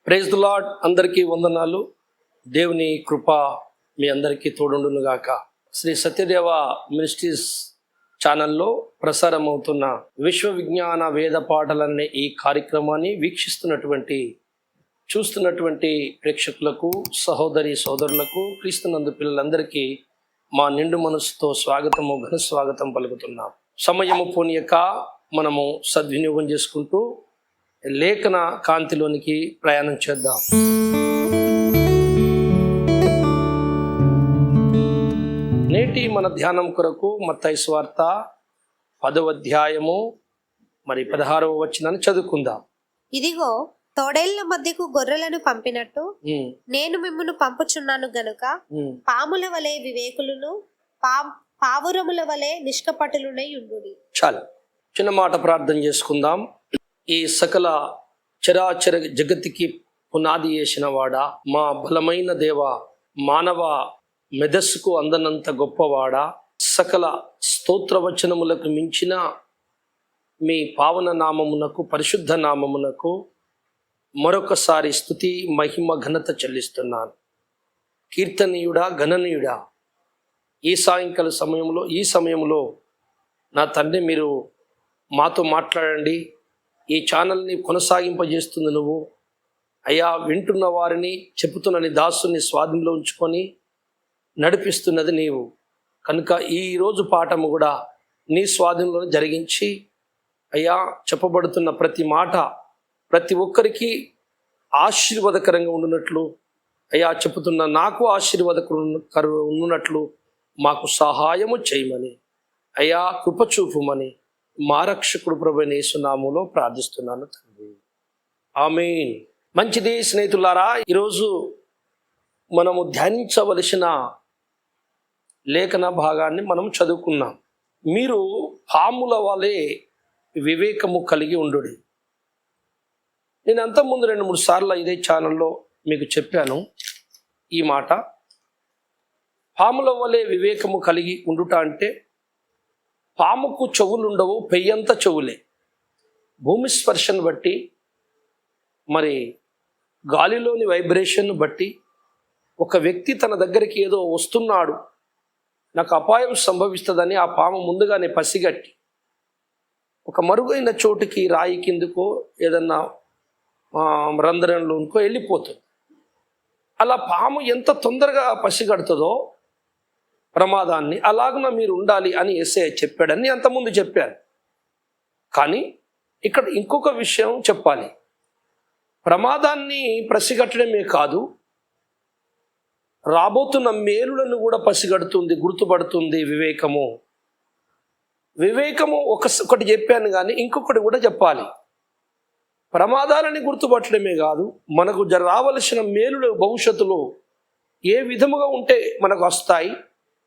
Praise the Lord. అందరికీ వందనాలు. దేవుని కృప మీ అందరికీ తోడుండును గాక. శ్రీ సత్యదేవ మినిస్ట్రీస్ ఛానల్లో ప్రసారం అవుతున్న విశ్వ విజ్ఞాన వేద పాటలనే ఈ కార్యక్రమాన్ని వీక్షిస్తున్నటువంటి చూస్తున్నటువంటి ప్రేక్షకులకు, సహోదరి సోదరులకు, క్రీస్తునందు పిల్లలందరికీ మా నిండు మనసుతో స్వాగతము, ఘన స్వాగతం పలుకుతున్నాం. సమయము పోనీయక మనము సద్వినియోగం చేసుకుంటూ లేఖన కాంతిలోనికి ప్రయాణం చేద్దాం. నేటి మన ధ్యానం కొరకు మత్తయి సువార్త 10వ అధ్యాయము 16వ వచనాన్ని చదువుకుందాం. ఇదిగో తోడేళ్ల మధ్యకు గొర్రెలను పంపినట్టు నేను మిమ్మును పంపుచున్నాను గనుక పాముల వలె వివేకులను పావురముల వలె నిష్కపటులునై ఉండుడి. చాలు, చిన్న మాట ప్రార్థన చేసుకుందాం. ఈ సకల చరాచర జగతికి పునాది వేసిన వాడా, మా బలమైన దేవ, మానవ మెదస్సుకు అందనంత గొప్పవాడా, సకల స్తోత్రవచనములకు మించిన మీ పావన నామమునకు, పరిశుద్ధ నామమునకు మరొకసారి స్తుతి మహిమ ఘనత చెల్లిస్తున్నాను. కీర్తనీయుడా, గణనీయుడా, ఈ సాయంకాల సమయంలో నా తండ్రి మీరు మాతో మాట్లాడండి. ఈ ఛానల్ని కొనసాగింపజేస్తుంది నువ్వు అయ్యా. వింటున్న వారిని, చెప్పుతున్న నీ దాసుని స్వాధీనంలో ఉంచుకొని నడిపిస్తున్నది నీవు కనుక ఈరోజు పాఠము కూడా నీ స్వాధీనంలో జరిగించి అయ్యా, చెప్పబడుతున్న ప్రతి మాట ప్రతి ఒక్కరికి ఆశీర్వాదకరంగా ఉండునట్లు అయ్యా, చెప్పుతున్న నాకు ఆశీర్వాదకరు ఉన్నట్లు మాకు సహాయము చేయమని అయ్యా, కృపచూపుమని మా రక్షకుడు ప్రభువైన యేసు నామములో ప్రార్థిస్తున్నాను తండ్రి, ఆమేన్. మంచిది స్నేహితులారా, ఈరోజు మనము ధ్యానించవలసిన లేఖన భాగాన్ని మనం చదువుకున్నాం. మీరు పాముల వలె వివేకము కలిగి ఉండుడి. నేను అంతకుముందు 2-3 సార్లు ఇదే ఛానల్లో మీకు చెప్పాను ఈ మాట. పాముల వలె వివేకము కలిగి ఉండుట అంటే పాముకు చెవులుండవు, పెయ్యంత చెవులే. భూమి స్పర్శను బట్టి, మరి గాలిలోని వైబ్రేషన్ బట్టి ఒక వ్యక్తి తన దగ్గరికి ఏదో వస్తున్నాడు, నాకు అపాయం సంభవిస్తుందని ఆ పాము ముందుగానే పసిగట్టి ఒక మరుగైన చోటుకి, రాయి కిందకో ఏదన్నా రంధ్రంలోనికో వెళ్ళిపోతుంది. అలా పాము ఎంత తొందరగా పసిగడుతుందో ప్రమాదాన్ని, అలాగున మీరు ఉండాలి అని యేసయ్య చెప్పాడని అంతకుముందు చెప్పాను. కానీ ఇక్కడ ఇంకొక విషయం చెప్పాలి. ప్రమాదాన్ని పసిగట్టడమే కాదు, రాబోతున్న మేలులను కూడా పసిగడుతుంది, గుర్తుపడుతుంది వివేకము. వివేకము ఒకటి చెప్పాను, కానీ ఇంకొకటి కూడా చెప్పాలి. ప్రమాదాలని గుర్తుపట్టడమే కాదు, మనకు రావలసిన మేలులు భవిష్యత్తులో ఏ విధముగా ఉంటే మనకు వస్తాయి,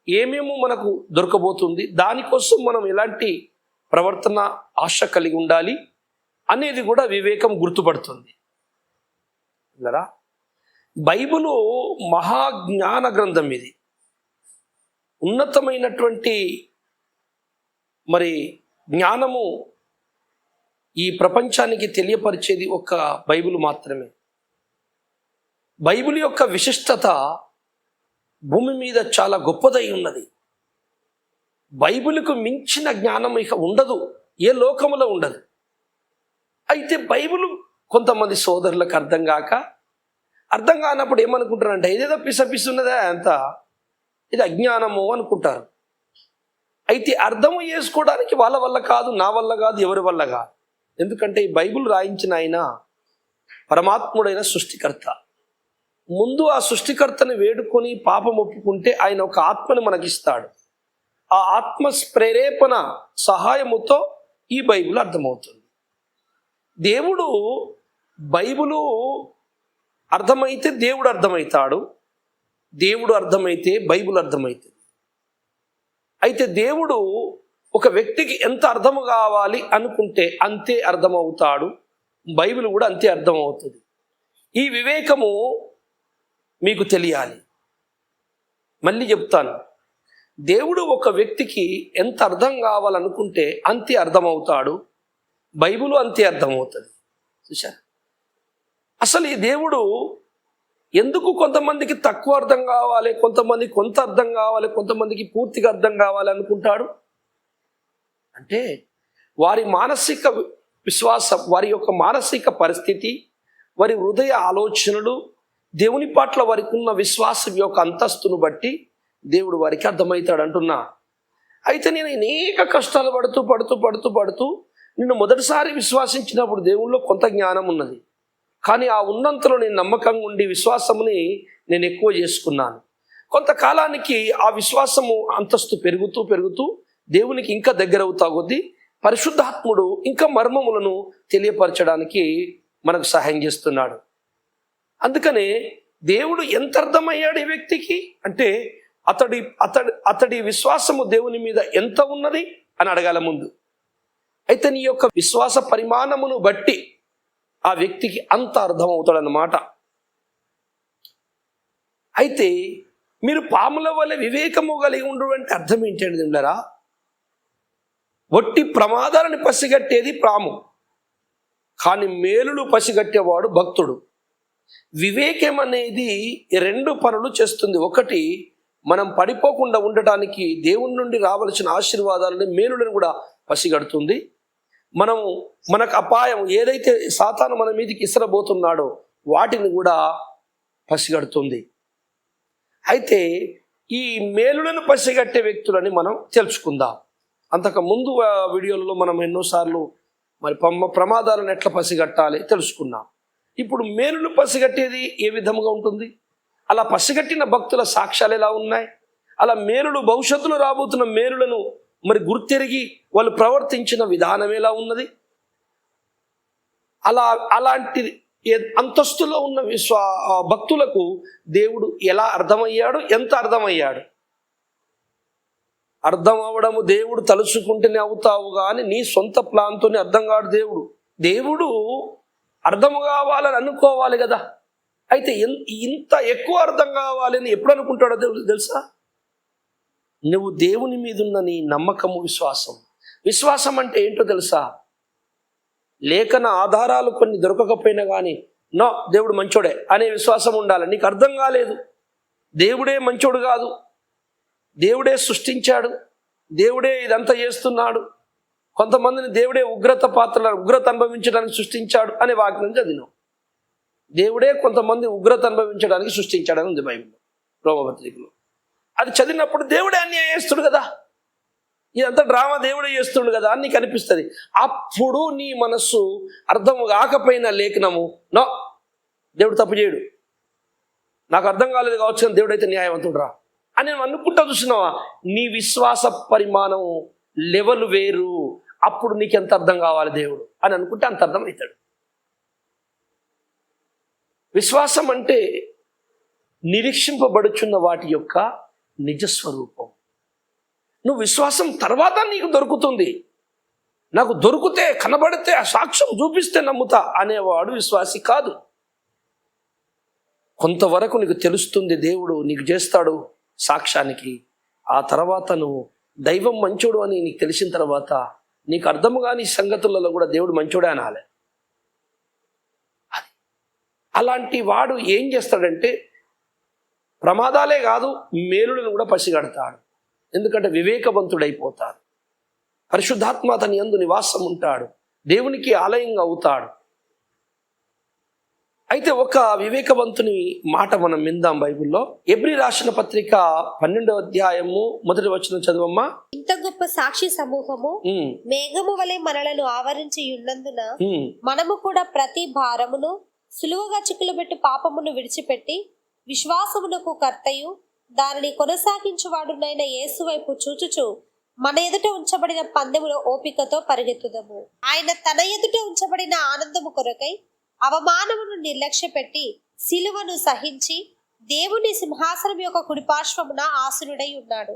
ఏమేమో మనకు దొరకబోతుంది, దానికోసం మనం ఎలాంటి ప్రవర్తన, ఆశ కలిగి ఉండాలి అనేది కూడా వివేకం గుర్తుపడుతుంది. బైబిలు మహాజ్ఞాన గ్రంథం. ఇది ఉన్నతమైనటువంటి మరి జ్ఞానము ఈ ప్రపంచానికి తెలియపరిచేది ఒక బైబిల్ మాత్రమే. బైబిల్ యొక్క విశిష్టత భూమి మీద చాలా గొప్పదై ఉన్నది. బైబిల్కు మించిన జ్ఞానం ఇక ఉండదు, ఏ లోకములో ఉండదు. అయితే బైబిల్ కొంతమంది సోదరులకు అర్థం కానప్పుడు ఏమనుకుంటారంటే, ఇదేదో పిసపిస్తున్నదా అంత, ఇది అజ్ఞానము అనుకుంటారు. అయితే అర్థము చేసుకోవడానికి వాళ్ళ వల్ల కాదు, నా వల్ల కాదు, ఎవరి వల్ల కాదు. ఎందుకంటే ఈ బైబిల్ రాయించిన ఆయన పరమాత్ముడైన సృష్టికర్త. ముందు ఆ సృష్టికర్తని వేడుకొని పాపం ఒప్పుకుంటే ఆయన ఒక ఆత్మను మనకిస్తాడు. ఆ ఆత్మ ప్రేరేపణ సహాయముతో ఈ బైబిల్ అర్థమవుతుంది. దేవుడు బైబిలు అర్థమైతే దేవుడు అర్థమవుతాడు, దేవుడు అర్థమైతే బైబిల్ అర్థమవుతుంది. అయితే దేవుడు ఒక వ్యక్తికి ఎంత అర్థము కావాలి అనుకుంటే అంతే అర్థమవుతాడు, బైబిల్ కూడా అంతే అర్థమవుతుంది. ఈ వివేకము మీకు తెలియాలి. మళ్ళీ చెప్తాను, దేవుడు ఒక వ్యక్తికి ఎంత అర్థం కావాలనుకుంటే అంతే అర్థమవుతాడు, బైబిల్ అంతే అర్థమవుతుంది. చూశారు? అసలు ఈ దేవుడు ఎందుకు కొంతమందికి తక్కువ అర్థం కావాలి, కొంతమందికి కొంత అర్థం కావాలి, కొంతమందికి పూర్తిగా అర్థం కావాలి అనుకుంటాడు అంటే వారి మానసిక విశ్వాసం, వారి యొక్క మానసిక పరిస్థితి, వారి హృదయ ఆలోచనలు, దేవుని పట్ల వారికి ఉన్న విశ్వాసం యొక్క అంతస్తును బట్టి దేవుడు వారికి అర్థమవుతాడు అంటున్నా. అయితే నేను అనేక కష్టాలు పడుతూ నిన్ను మొదటిసారి విశ్వాసించినప్పుడు దేవుళ్ళో కొంత జ్ఞానం ఉన్నది, కానీ ఆ ఉన్నంతలో నేను నమ్మకంగా ఉండి విశ్వాసముని నేను ఎక్కువ చేసుకున్నాను. కొంతకాలానికి ఆ విశ్వాసము అంతస్తు పెరుగుతూ దేవునికి ఇంకా దగ్గర అవుతా కొద్దీ పరిశుద్ధాత్ముడు ఇంకా మర్మములను తెలియపరచడానికి మనకు సహాయం చేస్తున్నాడు. అందుకనే దేవుడు ఎంత అర్థమయ్యాడు ఈ వ్యక్తికి అంటే అతడి విశ్వాసము దేవుని మీద ఎంత ఉన్నది అని అడగాల ముందు. అయితే నీ యొక్క విశ్వాస పరిమాణమును బట్టి ఆ వ్యక్తికి అంత అర్థం అవుతాడన్నమాట. అయితే మీరు పాముల వలె వివేకము కలిగి ఉండు అంటే అర్థం ఏంటండి నిండరా? ఒట్టి ప్రమాదాలను పసిగట్టేది పాము, కానీ మేలులు పసిగట్టేవాడు భక్తుడు. వివేకం అనేది రెండు పనులు చేస్తుంది. ఒకటి, మనం పడిపోకుండా ఉండటానికి దేవుని నుండి రావలసిన ఆశీర్వాదాలని, మేలులను కూడా పసిగడుతుంది. మనకు అపాయం ఏదైతే సాతాను మన మీదకి ఇసరబోతున్నాడో వాటిని కూడా పసిగడుతుంది. అయితే ఈ మేలులను పసిగట్టే వ్యక్తులని మనం తెలుసుకుందాం. అంతకు ముందు వీడియోలలో మనం ఎన్నోసార్లు మరి ప్రమాదాలను ఎట్లా పసిగట్టాలి తెలుసుకున్నాం. ఇప్పుడు మేలును పసిగట్టేది ఏ విధంగా ఉంటుంది, అలా పసిగట్టిన భక్తుల సాక్ష్యాలు ఎలా ఉన్నాయి, అలా మేలులు భవిష్యత్తులో రాబోతున్న మేలులను మరి గుర్తెరిగి వాళ్ళు ప్రవర్తించిన విధానం ఎలా ఉన్నది, అలాంటి అంతస్తులో ఉన్న భక్తులకు దేవుడు ఎలా అర్థమయ్యాడు, ఎంత అర్థమయ్యాడు. అర్థం అవ్వడము దేవుడు తలుచుకుంటేనే అవుతావు కానీ నీ సొంత ప్లాన్తోనే అర్థం కాడు. దేవుడు అర్థం కావాలని అనుకోవాలి కదా. అయితే ఇంత ఎక్కువ అర్థం కావాలని ఎప్పుడు అనుకుంటాడో తెలుసా? నువ్వు దేవుని మీద ఉన్న నీ నమ్మకము, విశ్వాసం అంటే ఏంటో తెలుసా? లేఖన ఆధారాలు కొన్ని దొరకకపోయినా కానీ నో దేవుడు మంచోడే అనే విశ్వాసం ఉండాలి. నీకు అర్థం కాలేదు, దేవుడే మంచోడు కాదు, దేవుడే సృష్టించాడు, దేవుడే ఇదంతా చేస్తున్నాడు, కొంతమందిని దేవుడే ఉగ్రత అనుభవించడానికి సృష్టించాడు అనే వాక్యం చదివినాం. దేవుడే కొంతమంది ఉగ్రత అనుభవించడానికి సృష్టించాడని ఉంది బైబిల్లో, రోమపత్రికలో. అది చదివినప్పుడు దేవుడే అన్యాయం చేస్తుడు కదా, ఇదంతా డ్రామా దేవుడే చేస్తుండు కదా అని నీకు అనిపిస్తుంది. అప్పుడు నీ మనస్సు అర్థం కాకపోయిన లేఖనము నో దేవుడు తప్పు చేయడు, నాకు అర్థం కాలేదు కావచ్చు కానీ దేవుడు అయితే న్యాయవంతుడు రా అని నేను అనుకుంటా. చూసినావా? నీ విశ్వాస పరిమాణం లెవెల్ వేరు. అప్పుడు నీకు ఎంత అర్థం కావాలి దేవుడు అని అనుకుంటే అంత అర్థం అవుతాడు. విశ్వాసం అంటే నిరీక్షింపబడుచున్న వాటి యొక్క నిజస్వరూపం. నువ్వు విశ్వాసం తర్వాత నీకు దొరుకుతుంది. నాకు దొరికితే, కనబడితే, ఆ సాక్ష్యం చూపిస్తే నమ్ముతా అనేవాడు విశ్వాసి కాదు. కొంతవరకు నీకు తెలుస్తుంది, దేవుడు నీకు చేస్తాడు సాక్ష్యానికి. ఆ తర్వాత నువ్వు దైవం మంచోడు అని నీకు తెలిసిన తర్వాత నీకు అర్థము కాని సంగతులలో కూడా దేవుడు మంచోడే అనాలి. అలాంటి వాడు ఏం చేస్తాడంటే ప్రమాదాలే కాదు మేలులను కూడా పసిగడతాడు. ఎందుకంటే వివేకవంతుడైపోతాడు. పరిశుద్ధాత్మ అతని యందు నివాసం ఉంటాడు, దేవునికి ఆలయంగా అవుతాడు. అయితే ఒక వివేకవంతుని మాట మనం విందాం బైబిల్లో. ఎబ్రీ రాసిన పత్రిక 12వ అధ్యాయము 1వ వచనం చదవమ్మా. ఇంత గొప్ప సాక్షి సమూహము మేఘము వలె మనలను ఆవరించి ఉన్నందున మనము కూడా ప్రతి భారమును సులువుగా చిక్కులుబెట్టు పాపమును విడిచిపెట్టి విశ్వాసమునకు కర్తయు దానిని కొనసాగించువాడునైన యేసు వైపు చూచుచు మన ఎదుట ఉంచబడిన పందెములో ఓపికతో పరిగెత్తుదము. ఆయన తన ఎదుట ఉంచబడిన ఆనందము కొరకై అవమానమును నిర్లక్ష్య పెట్టి సిలువను సహించి దేవుని సింహాసనం యొక్క కుడిపార్శ్వమున ఆసనుడై ఉన్నాడు.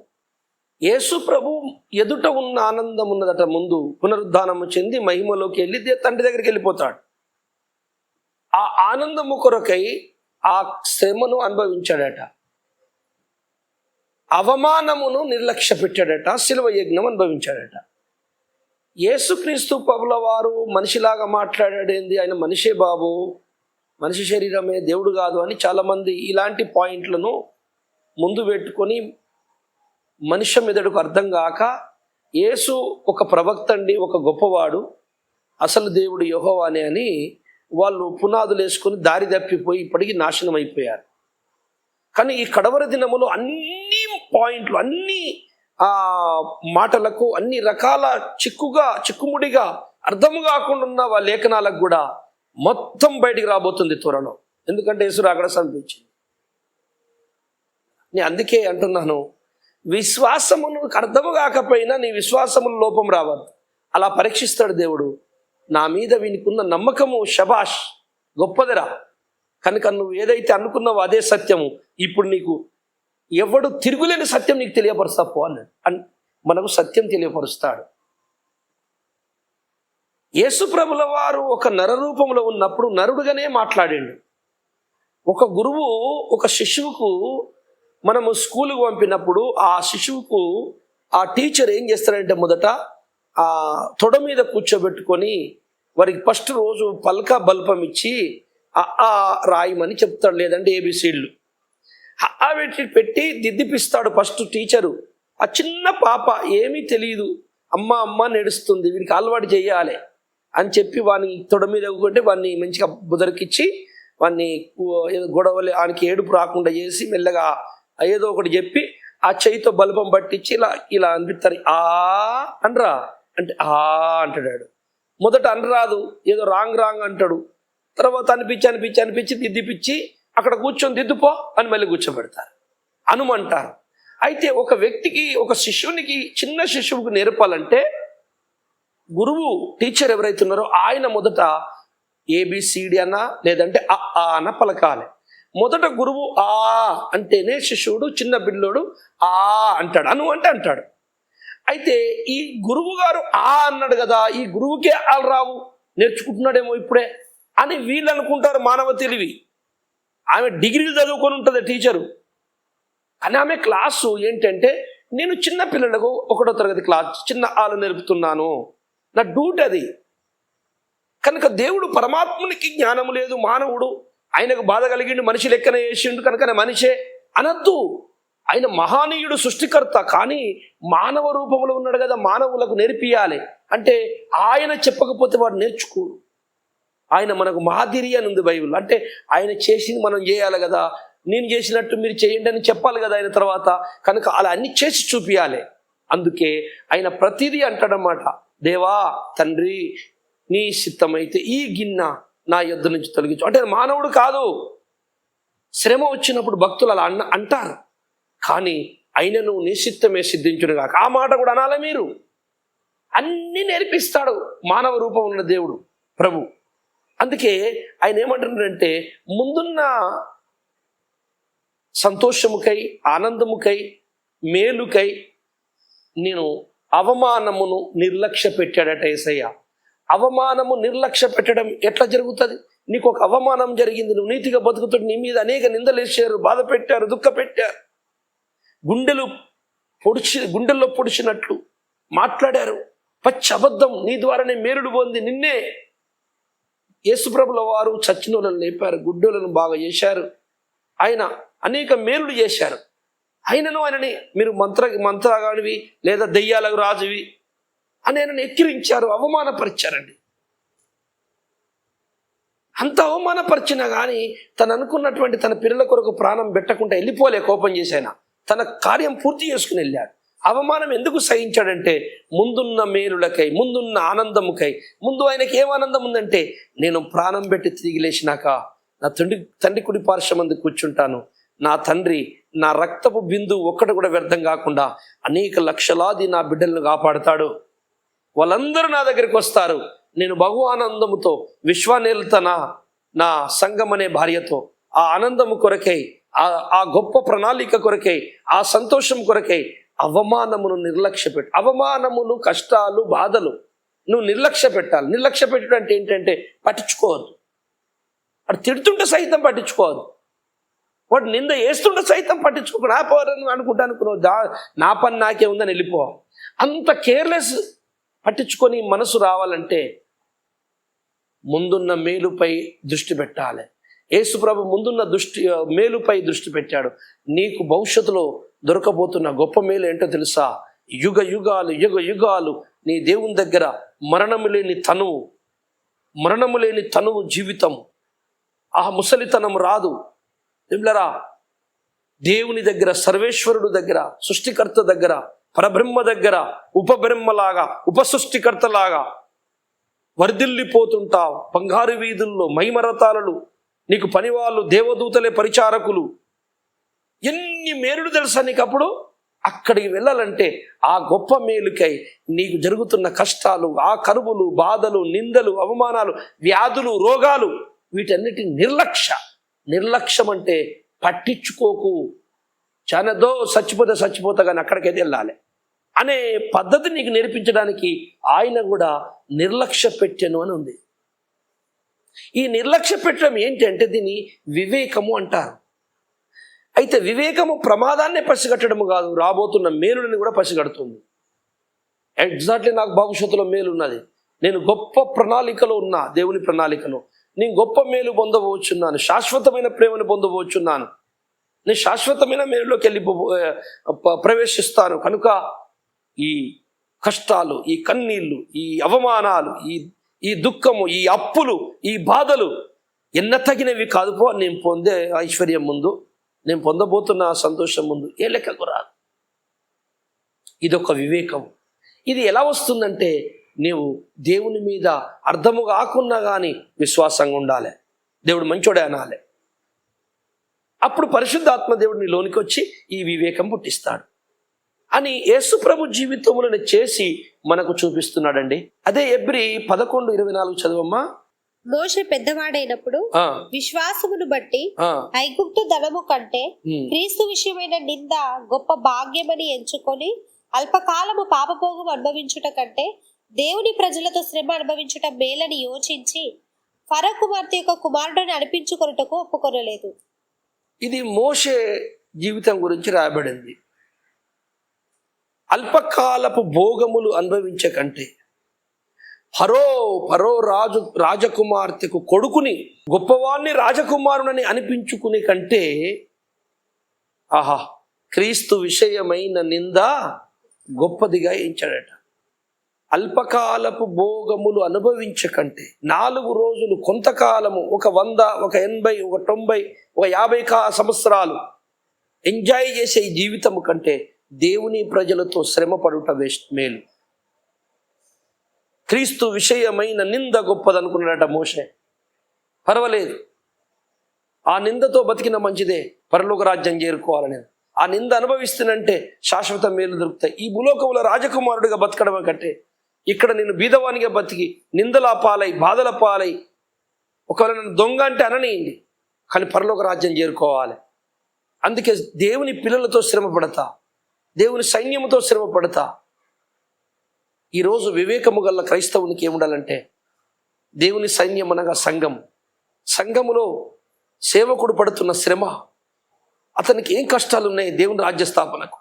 యేసు ప్రభు ఎదుట ఉన్న ఆనందం ఉన్నదట. ముందు పునరుద్ధానము చెంది మహిమలోకి వెళ్ళి తండ్రి దగ్గరికి వెళ్ళిపోతాడు. ఆ ఆనందము కొరకై ఆ శ్రమను అనుభవించాడట, అవమానమును నిర్లక్ష్య పెట్టాడట, శిలువ యజ్ఞం అనుభవించాడట. యేసుక్రీస్తు ప్రభుల వారు మనిషిలాగా మాట్లాడాడేంది? ఆయన మనిషే బాబు, మనిషి శరీరమే దేవుడు కాదు అని చాలామంది ఇలాంటి పాయింట్లను ముందు పెట్టుకొని మనుష్య మెదడుకు అర్థం కాక యేసు ఒక ప్రవక్త అండి, ఒక గొప్పవాడు, అసలు దేవుడు యెహోవానే అని వాళ్ళు పునాదులు వేసుకొని దారి తప్పిపోయి ఇప్పటికీ నాశనం అయిపోయారు. కానీ ఈ కడవరి దినములో అన్ని పాయింట్లు, అన్ని మాటలకు అన్ని రకాల చిక్కుముడిగా అర్థం కాకుండా ఉన్న వాళ్ళ లేఖనాలకు కూడా మొత్తం బయటికి రాబోతుంది త్వరలో. ఎందుకంటే యేసు రాకడ సమీపించింది. నేను అందుకే అంటున్నాను, విశ్వాసమును అర్థము కాకపోయినా నీ విశ్వాసమును లోపం రావద్దు. అలా పరీక్షిస్తాడు దేవుడు. నా మీద వీనికున్న నమ్మకము శబాష్, గొప్పదిరా, కనుక నువ్వు ఏదైతే అనుకున్నావో అదే సత్యము, ఇప్పుడు నీకు ఎవడు తిరుగులేని సత్యం నీకు తెలియపరుస్తా పో అన్నాడు. మనకు సత్యం తెలియపరుస్తాడు. యేసు ప్రభుల వారు ఒక నర రూపంలో ఉన్నప్పుడు నరుడుగానే మాట్లాడిండు. ఒక గురువు ఒక శిశువుకు మనము స్కూలుకు పంపినప్పుడు ఆ శిశువుకు ఆ టీచర్ ఏం చేస్తాడంటే మొదట ఆ తొడ మీద కూర్చోబెట్టుకొని వారికి ఫస్ట్ రోజు పల్కా బల్పం ఇచ్చి ఆ రాయమని చెప్తాడు, లేదంటే ఏబిసిడ్లు పెట్టి దిద్దిపిస్తాడు ఫస్ట్ టీచరు. ఆ చిన్న పాప ఏమీ తెలియదు, అమ్మ నడుస్తుంది, వీడికి అలవాటు చేయాలి అని చెప్పి వాని తొడ మీద ఒకటి వాడిని మంచిగా బుదరికిచ్చి వాడిని గొడవలు ఆయనకి ఏడుపు రాకుండా చేసి మెల్లగా ఏదో ఒకటి చెప్పి ఆ చేయితో బల్బం పట్టించి ఇలా అనిపిస్తారు. అనరా అంటే అంటాడు. మొదట అనరాదు, ఏదో రాంగ్ అంటాడు. తర్వాత అనిపించి దిద్దిపిచ్చి అక్కడ కూర్చొని దిద్దుపో అని మళ్ళీ కూర్చోబెడతారు, అనుమంటారు. అయితే ఒక వ్యక్తికి, ఒక శిష్యునికి, చిన్న శిశువుకు నేర్పాలంటే గురువు టీచర్ ఎవరైతే ఉన్నారో ఆయన మొదట ఏబిసిడి అన్నా లేదంటే అన్న పలకాలి. మొదట గురువు అంటేనే శిష్యుడు, చిన్న బిడ్డోడు అంటాడు, అంటాడు. అయితే ఈ గురువు గారు అన్నాడు కదా, ఈ గురువుకే రావు, నేర్చుకుంటున్నాడేమో ఇప్పుడే అని వీళ్ళు అనుకుంటారు. మానవ తెలివి. ఆమె డిగ్రీలు చదువుకొని ఉంటుంది టీచరు, కానీ ఆమె క్లాసు ఏంటంటే నేను చిన్న పిల్లలకు 1వ తరగతి క్లాస్ చిన్న నేర్పుతున్నాను, నా డ్యూటీ అది. కనుక దేవుడు పరమాత్మునికి జ్ఞానము లేదు, మానవుడు ఆయనకు బాధ కలిగిండు, మనిషి లెక్కన చేసిండు కనుక మనిషే అనద్దు. ఆయన మహానీయుడు, సృష్టికర్త, కానీ మానవ రూపంలో ఉన్నాడు కదా, మానవులకు నేర్పియాలి అంటే ఆయన చెప్పకపోతే వాడు నేర్చుకోడు. ఆయన మనకు మాదిరి అని ఉంది బైబిల్. అంటే ఆయన చేసింది మనం చేయాలి కదా, నేను చేసినట్టు మీరు చేయండి అని చెప్పాలి కదా ఆయన తర్వాత. కనుక అలా అన్ని చేసి చూపియాలి. అందుకే ఆయన ప్రతిదీ అంటాడన్నమాట, దేవా తండ్రి నీ సిద్ధమైతే ఈ గిన్నె నా యొద్ద నుంచి తొలగించు. అంటే మానవుడు కాదు. శ్రమ వచ్చినప్పుడు భక్తులు అలా అంటారు, కానీ ఆయనను నీ సిద్ధమే సిద్ధించును గాక. ఆ మాట కూడా అనాలి మీరు. అన్నీ నేర్పిస్తాడు మానవ రూపం ఉన్న దేవుడు ప్రభు. అందుకే ఆయన ఏమంటున్నాడంటే ముందున్న సంతోషముకై, ఆనందముకై, మేలుకై నేను అవమానమును నిర్లక్ష్య పెట్టాడట యేసయ్య. అవమానము నిర్లక్ష్య పెట్టడం ఎట్లా జరుగుతుంది? నీకు ఒక అవమానం జరిగింది, నువ్వు నీతిగా బతుకుతాడు, నీ మీద అనేక నిందలు వేసారు, బాధ పెట్టారు, దుఃఖ పెట్టారు, గుండెల్లో పొడిచినట్లు మాట్లాడారు, పచ్చి అబద్ధం, నీ ద్వారానే మేలుడు పొంది నిన్నే యేసుప్రభుల వారు చచ్చినోళ్ళను లేపారు, గుడ్డోళ్ళను బాగా చేశారు, ఆయన అనేక మేలుడు చేశారు. ఆయనని మీరు మంత్రగానివి లేదా దెయ్యాలకు రాజువి అని ఆయనను ఎక్కిరించారు, అవమానపరిచారండి. అంత అవమానపరిచినా కానీ తను అనుకున్నటువంటి తన పిల్లల కొరకు ప్రాణం పెట్టకుండా వెళ్ళిపోలే. కోపం చేసైనా తన కార్యం పూర్తి చేసుకుని వెళ్ళాడు. అవమానం ఎందుకు సహించాడంటే ముందున్న మేలులకై, ముందున్న ఆనందముకై. ముందు ఆయనకి ఏం ఆనందం ఉందంటే నేను ప్రాణం పెట్టి తిరిగి లేచినాక నా తండ్రి కుడి పార్శ్వమందు కూర్చుంటాను, నా తండ్రి నా రక్తపు బిందువు ఒక్కటి కూడా వ్యర్థం కాకుండా అనేక లక్షలాది నా బిడ్డలను కాపాడుతాడు. వాళ్ళందరూ నా దగ్గరికి వస్తారు. నేను బహు ఆనందముతో విశ్వానేలుతానా నా సంఘం అనే భార్యతో. ఆ ఆనందము కొరకై, ఆ గొప్ప ప్రణాళిక కొరకై, ఆ సంతోషం కొరకై అవమానమును నిర్లక్ష్య పెట్టు. అవమానములు, కష్టాలు, బాధలు నువ్వు నిర్లక్ష్య పెట్టాలి. నిర్లక్ష్య పెట్టడం అంటే ఏంటంటే పట్టించుకోవద్దు. వాడు తిడుతుంటే సైతం పట్టించుకోవద్దు. వాడు నింద వేస్తుంటే సైతం పట్టించుకో. నా పోరని అనుకుంటాను, నా పని నాకే ఉందని వెళ్ళిపోవాలి. అంత కేర్లెస్ పట్టించుకొని మనసు రావాలంటే ముందున్న మేలుపై దృష్టి పెట్టాలి. యేసుప్రభు ముందున్న మేలుపై దృష్టి పెట్టాడు. నీకు భవిష్యత్తులో దొరకబోతున్న గొప్ప మేలు ఏంటో తెలుసా? యుగ యుగాలు నీ దేవుని దగ్గర మరణము లేని తనువు జీవితం. ఆ ముసలితనం రాదు. ఏమిలరా, దేవుని దగ్గర, సర్వేశ్వరుడు దగ్గర, సృష్టికర్త దగ్గర, పరబ్రహ్మ దగ్గర ఉపబ్రహ్మలాగా, ఉపసృష్టికర్తలాగా వర్ధిల్లిపోతుంటావు. బంగారు వీధుల్లో మైమరతాలు, నీకు పనివాళ్ళు, దేవదూతలే పరిచారకులు. ఎన్ని మేలులు తెలుసా నీకు? అప్పుడు అక్కడికి వెళ్ళాలంటే ఆ గొప్ప మేలుకై నీకు జరుగుతున్న కష్టాలు, ఆ కరువులు, బాధలు, నిందలు, అవమానాలు, వ్యాధులు, రోగాలు, వీటన్నిటి నిర్లక్ష్యం అంటే పట్టించుకోకు. చానదో చచ్చిపోతా కానీ అక్కడికైతే వెళ్ళాలి అనే పద్ధతి నీకు నేర్పించడానికి ఆయన కూడా నిర్లక్ష్య పెట్టెను అని ఉంది. ఈ నిర్లక్ష్య పెట్టడం ఏంటంటే దీన్ని వివేకము అంటారు. అయితే వివేకము ప్రమాదాన్నే పసిగట్టడము కాదు, రాబోతున్న మేలుని కూడా పసిగడుతుంది. ఎగ్జాక్ట్లీ నాకు భవిష్యత్తులో మేలు ఉన్నది, నేను గొప్ప ప్రణాళికలో ఉన్నా, దేవుని ప్రణాళికలో నేను గొప్ప మేలు పొందబోచున్నాను, శాశ్వతమైన ప్రేమను పొందబోచున్నాను, నేను శాశ్వతమైన మేలులోకి ప్రవేశిస్తాను. కనుక ఈ కష్టాలు, ఈ కన్నీళ్ళు, ఈ అవమానాలు, ఈ దుఃఖము, ఈ అప్పులు, ఈ బాధలు ఎన్నతగినవి కాదు. నేను పొందే ఐశ్వర్యం ముందు, నేను పొందబోతున్న సంతోషం ముందు ఏ లెక్కకు రాదు. ఇదొక వివేకం. ఇది ఎలా వస్తుందంటే నీవు దేవుని మీద అర్థము కాకున్నా కానీ విశ్వాసంగా ఉండాలి, దేవుడు మంచోడే అనాలి. అప్పుడు పరిశుద్ధాత్మ దేవుడు నీ లోనికి వచ్చి ఈ వివేకం పుట్టిస్తాడు అని యేసుప్రభు జీవితంలో చేసి మనకు చూపిస్తున్నాడండి. అదే ఎబ్రీ 11:24 చదవమ్మా. మోషే పెద్దవాడైనప్పుడు విశ్వాసమును బట్టి ఐగుప్తు ధనము కంటే క్రీస్తు విషయమైన నింద గొప్ప భాగ్యమని ఎంచుకొని అల్పకాలము పాపభోగం అనుభవించుట కంటే దేవుని ప్రజలతో శ్రమ అనుభవించుట మేలని యోచించి ఫరో కుమార్తె యొక్క కుమారుడిని అనిపించుకొనుటకు ఒప్పుకొనలేదు. ఇది మోషే జీవితం గురించి రాయబడింది. అల్పకాలపు భోగములు అనుభవించే కంటే ఫరో రాజకుమార్తెకు కొడుకుని, గొప్పవాణ్ణి రాజకుమారుని అనిపించుకునే కంటే క్రీస్తు విషయమైన నింద గొప్పదిగా ఎంచాడట. అల్పకాలపు భోగములు అనుభవించకంటే 4 రోజులు, కొంతకాలము, 100, 80, 90, 50 సంవత్సరాలు ఎంజాయ్ చేసే ఈ జీవితము కంటే దేవుని ప్రజలతో శ్రమ పడుట మేలు. క్రీస్తు విషయమైన నింద గొప్పదనుకున్నాడట మోషే. పర్వాలేదు, ఆ నిందతో బతికిన మంచిదే, పరలోక రాజ్యం చేరుకోవాలని. ఆ నింద అనుభవిస్తున్నంటే శాశ్వత మేలు దొరుకుతాయి. ఈ భూలోకంలో రాజకుమారుడిగా బతకడం కంటే ఇక్కడ నేను బీదవానిగా బతికి నిందల పాలై, బాధల పాలై, ఒకవేళ నన్ను దొంగ అంటే అననీయండి, కానీ పరలోక రాజ్యం చేరుకోవాలి. అందుకే దేవుని పిల్లలతో శ్రమ పడతా, దేవుని సైన్యముతో శ్రమ పడతా. ఈరోజు వివేకము గల క్రైస్తవునికి ఏముండాలంటే దేవుని సైన్యం అనగా సంఘములో సేవకుడు పడుతున్న శ్రమ, అతనికి ఏం కష్టాలు ఉన్నాయి దేవుని రాజ్య స్థాపనకు,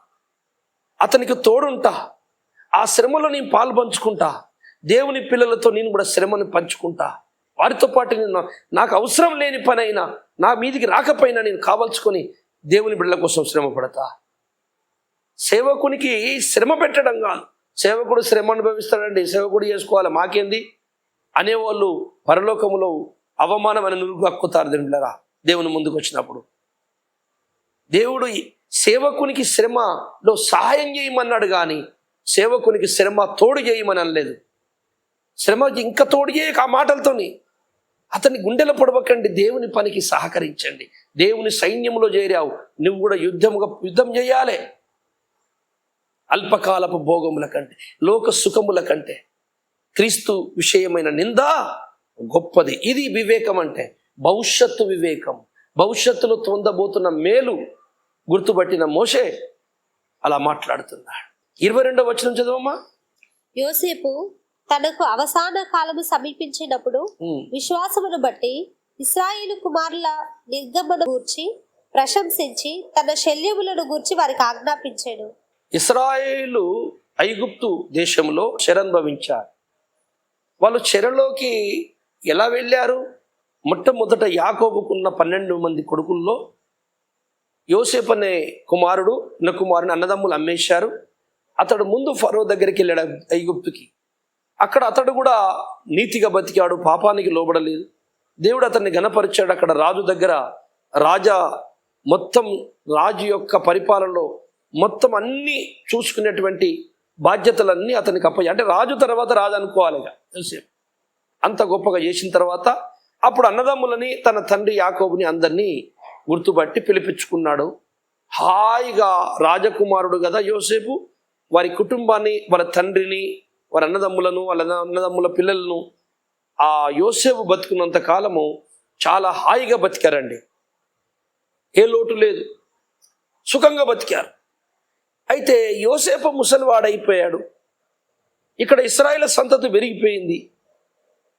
అతనికి తోడుంటా, ఆ శ్రమలో నేను పాలు పంచుకుంటా, దేవుని పిల్లలతో నేను కూడా శ్రమను పంచుకుంటా, వారితో పాటు నేను నాకు అవసరం లేని పని అయినా, నా మీదికి రాకపోయినా నేను కావాల్చుకొని దేవుని బిడ్డల కోసం శ్రమ పడతా. సేవకునికి శ్రమ పెట్టడం కాదు, సేవకుడు శ్రమ అనుభవిస్తాడండి, సేవకుడు చేసుకోవాలి మాకేంది అనేవాళ్ళు పరలోకములో అవమానం అని నురుగు హక్కుతారు దేవుళ్ళరా. దేవుని ముందుకు వచ్చినప్పుడు దేవుడు సేవకునికి శ్రమలో సహాయం చేయమన్నాడు కానీ సేవకునికి శ్రమ తోడు చేయమని అనలేదు. శ్రమ ఇంకా తోడు చేయక ఆ మాటలతోని అతని గుండెల పొడవకండి, దేవుని పనికి సహకరించండి. దేవుని సైన్యంలో చేరావు, నువ్వు కూడా యుద్ధం చేయాలి. అల్పకాలపు భోగముల కంటే, లోక సుఖముల కంటే క్రీస్తు విషయమైన నింద గొప్పది. ఇది వివేకం అంటే భవిష్యత్తు వివేకం. భవిష్యత్తులో పొందబోతున్న మేలు గుర్తుపట్టిన మోషే అలా మాట్లాడుతున్నాడు. 22వ వచనం చదవమ్మా. యోసేపు తనకు అవసాన కాలము సమీపించినప్పుడు విశ్వాసమును బట్టి ఇశ్రాయేలు కుమారుల నిర్గమన గూర్చి ప్రశంసించి తన శల్యములను గూర్చి వారికి ఆజ్ఞాపించాడు. ఇశ్రాయేలు ఐగుప్తు దేశంలో శరణుభవించారు. వాళ్ళు చెరలోకి ఎలా వెళ్ళారు? మొట్టమొదట యాకోబుకున్న 12 మంది కొడుకుల్లో యోసేపు అనే కుమారుడు నా కుమారుని అన్నదమ్ములు అమ్మేశారు. అతడు ముందు ఫరో దగ్గరికి వెళ్ళాడు ఐగుప్తుకి. అక్కడ అతడు కూడా నీతిగా బతికాడు, పాపానికి లోబడలేదు. దేవుడు అతన్ని ఘనపరిచాడు. అక్కడ రాజు దగ్గర మొత్తం రాజు యొక్క పరిపాలనలో మొత్తం అన్నీ చూసుకునేటువంటి బాధ్యతలన్నీ అతనికి అంటే రాజు తర్వాత రాజు అనుకోవాలి. యోసేపు అంత గొప్పగా చేసిన తర్వాత అప్పుడు అన్నదమ్ములని తన తండ్రి యాకోబుని అందరినీ గుర్తుపట్టి పిలిపించుకున్నాడు. హాయిగా రాజకుమారుడు కదా యోసేపు, వారి కుటుంబాన్ని, వాళ్ళ తండ్రిని, వారి అన్నదమ్ములను, వాళ్ళ అన్నదమ్ముల పిల్లలను ఆ యోసేపు బతుకున్నంత కాలము చాలా హాయిగా బతికారండి. ఏ లోటు లేదు, సుఖంగా బతికారు. అయితే యోసేపు ముసలివాడైపోయాడు. ఇక్కడ ఇశ్రాయేలు సంతతి పెరిగిపోయింది.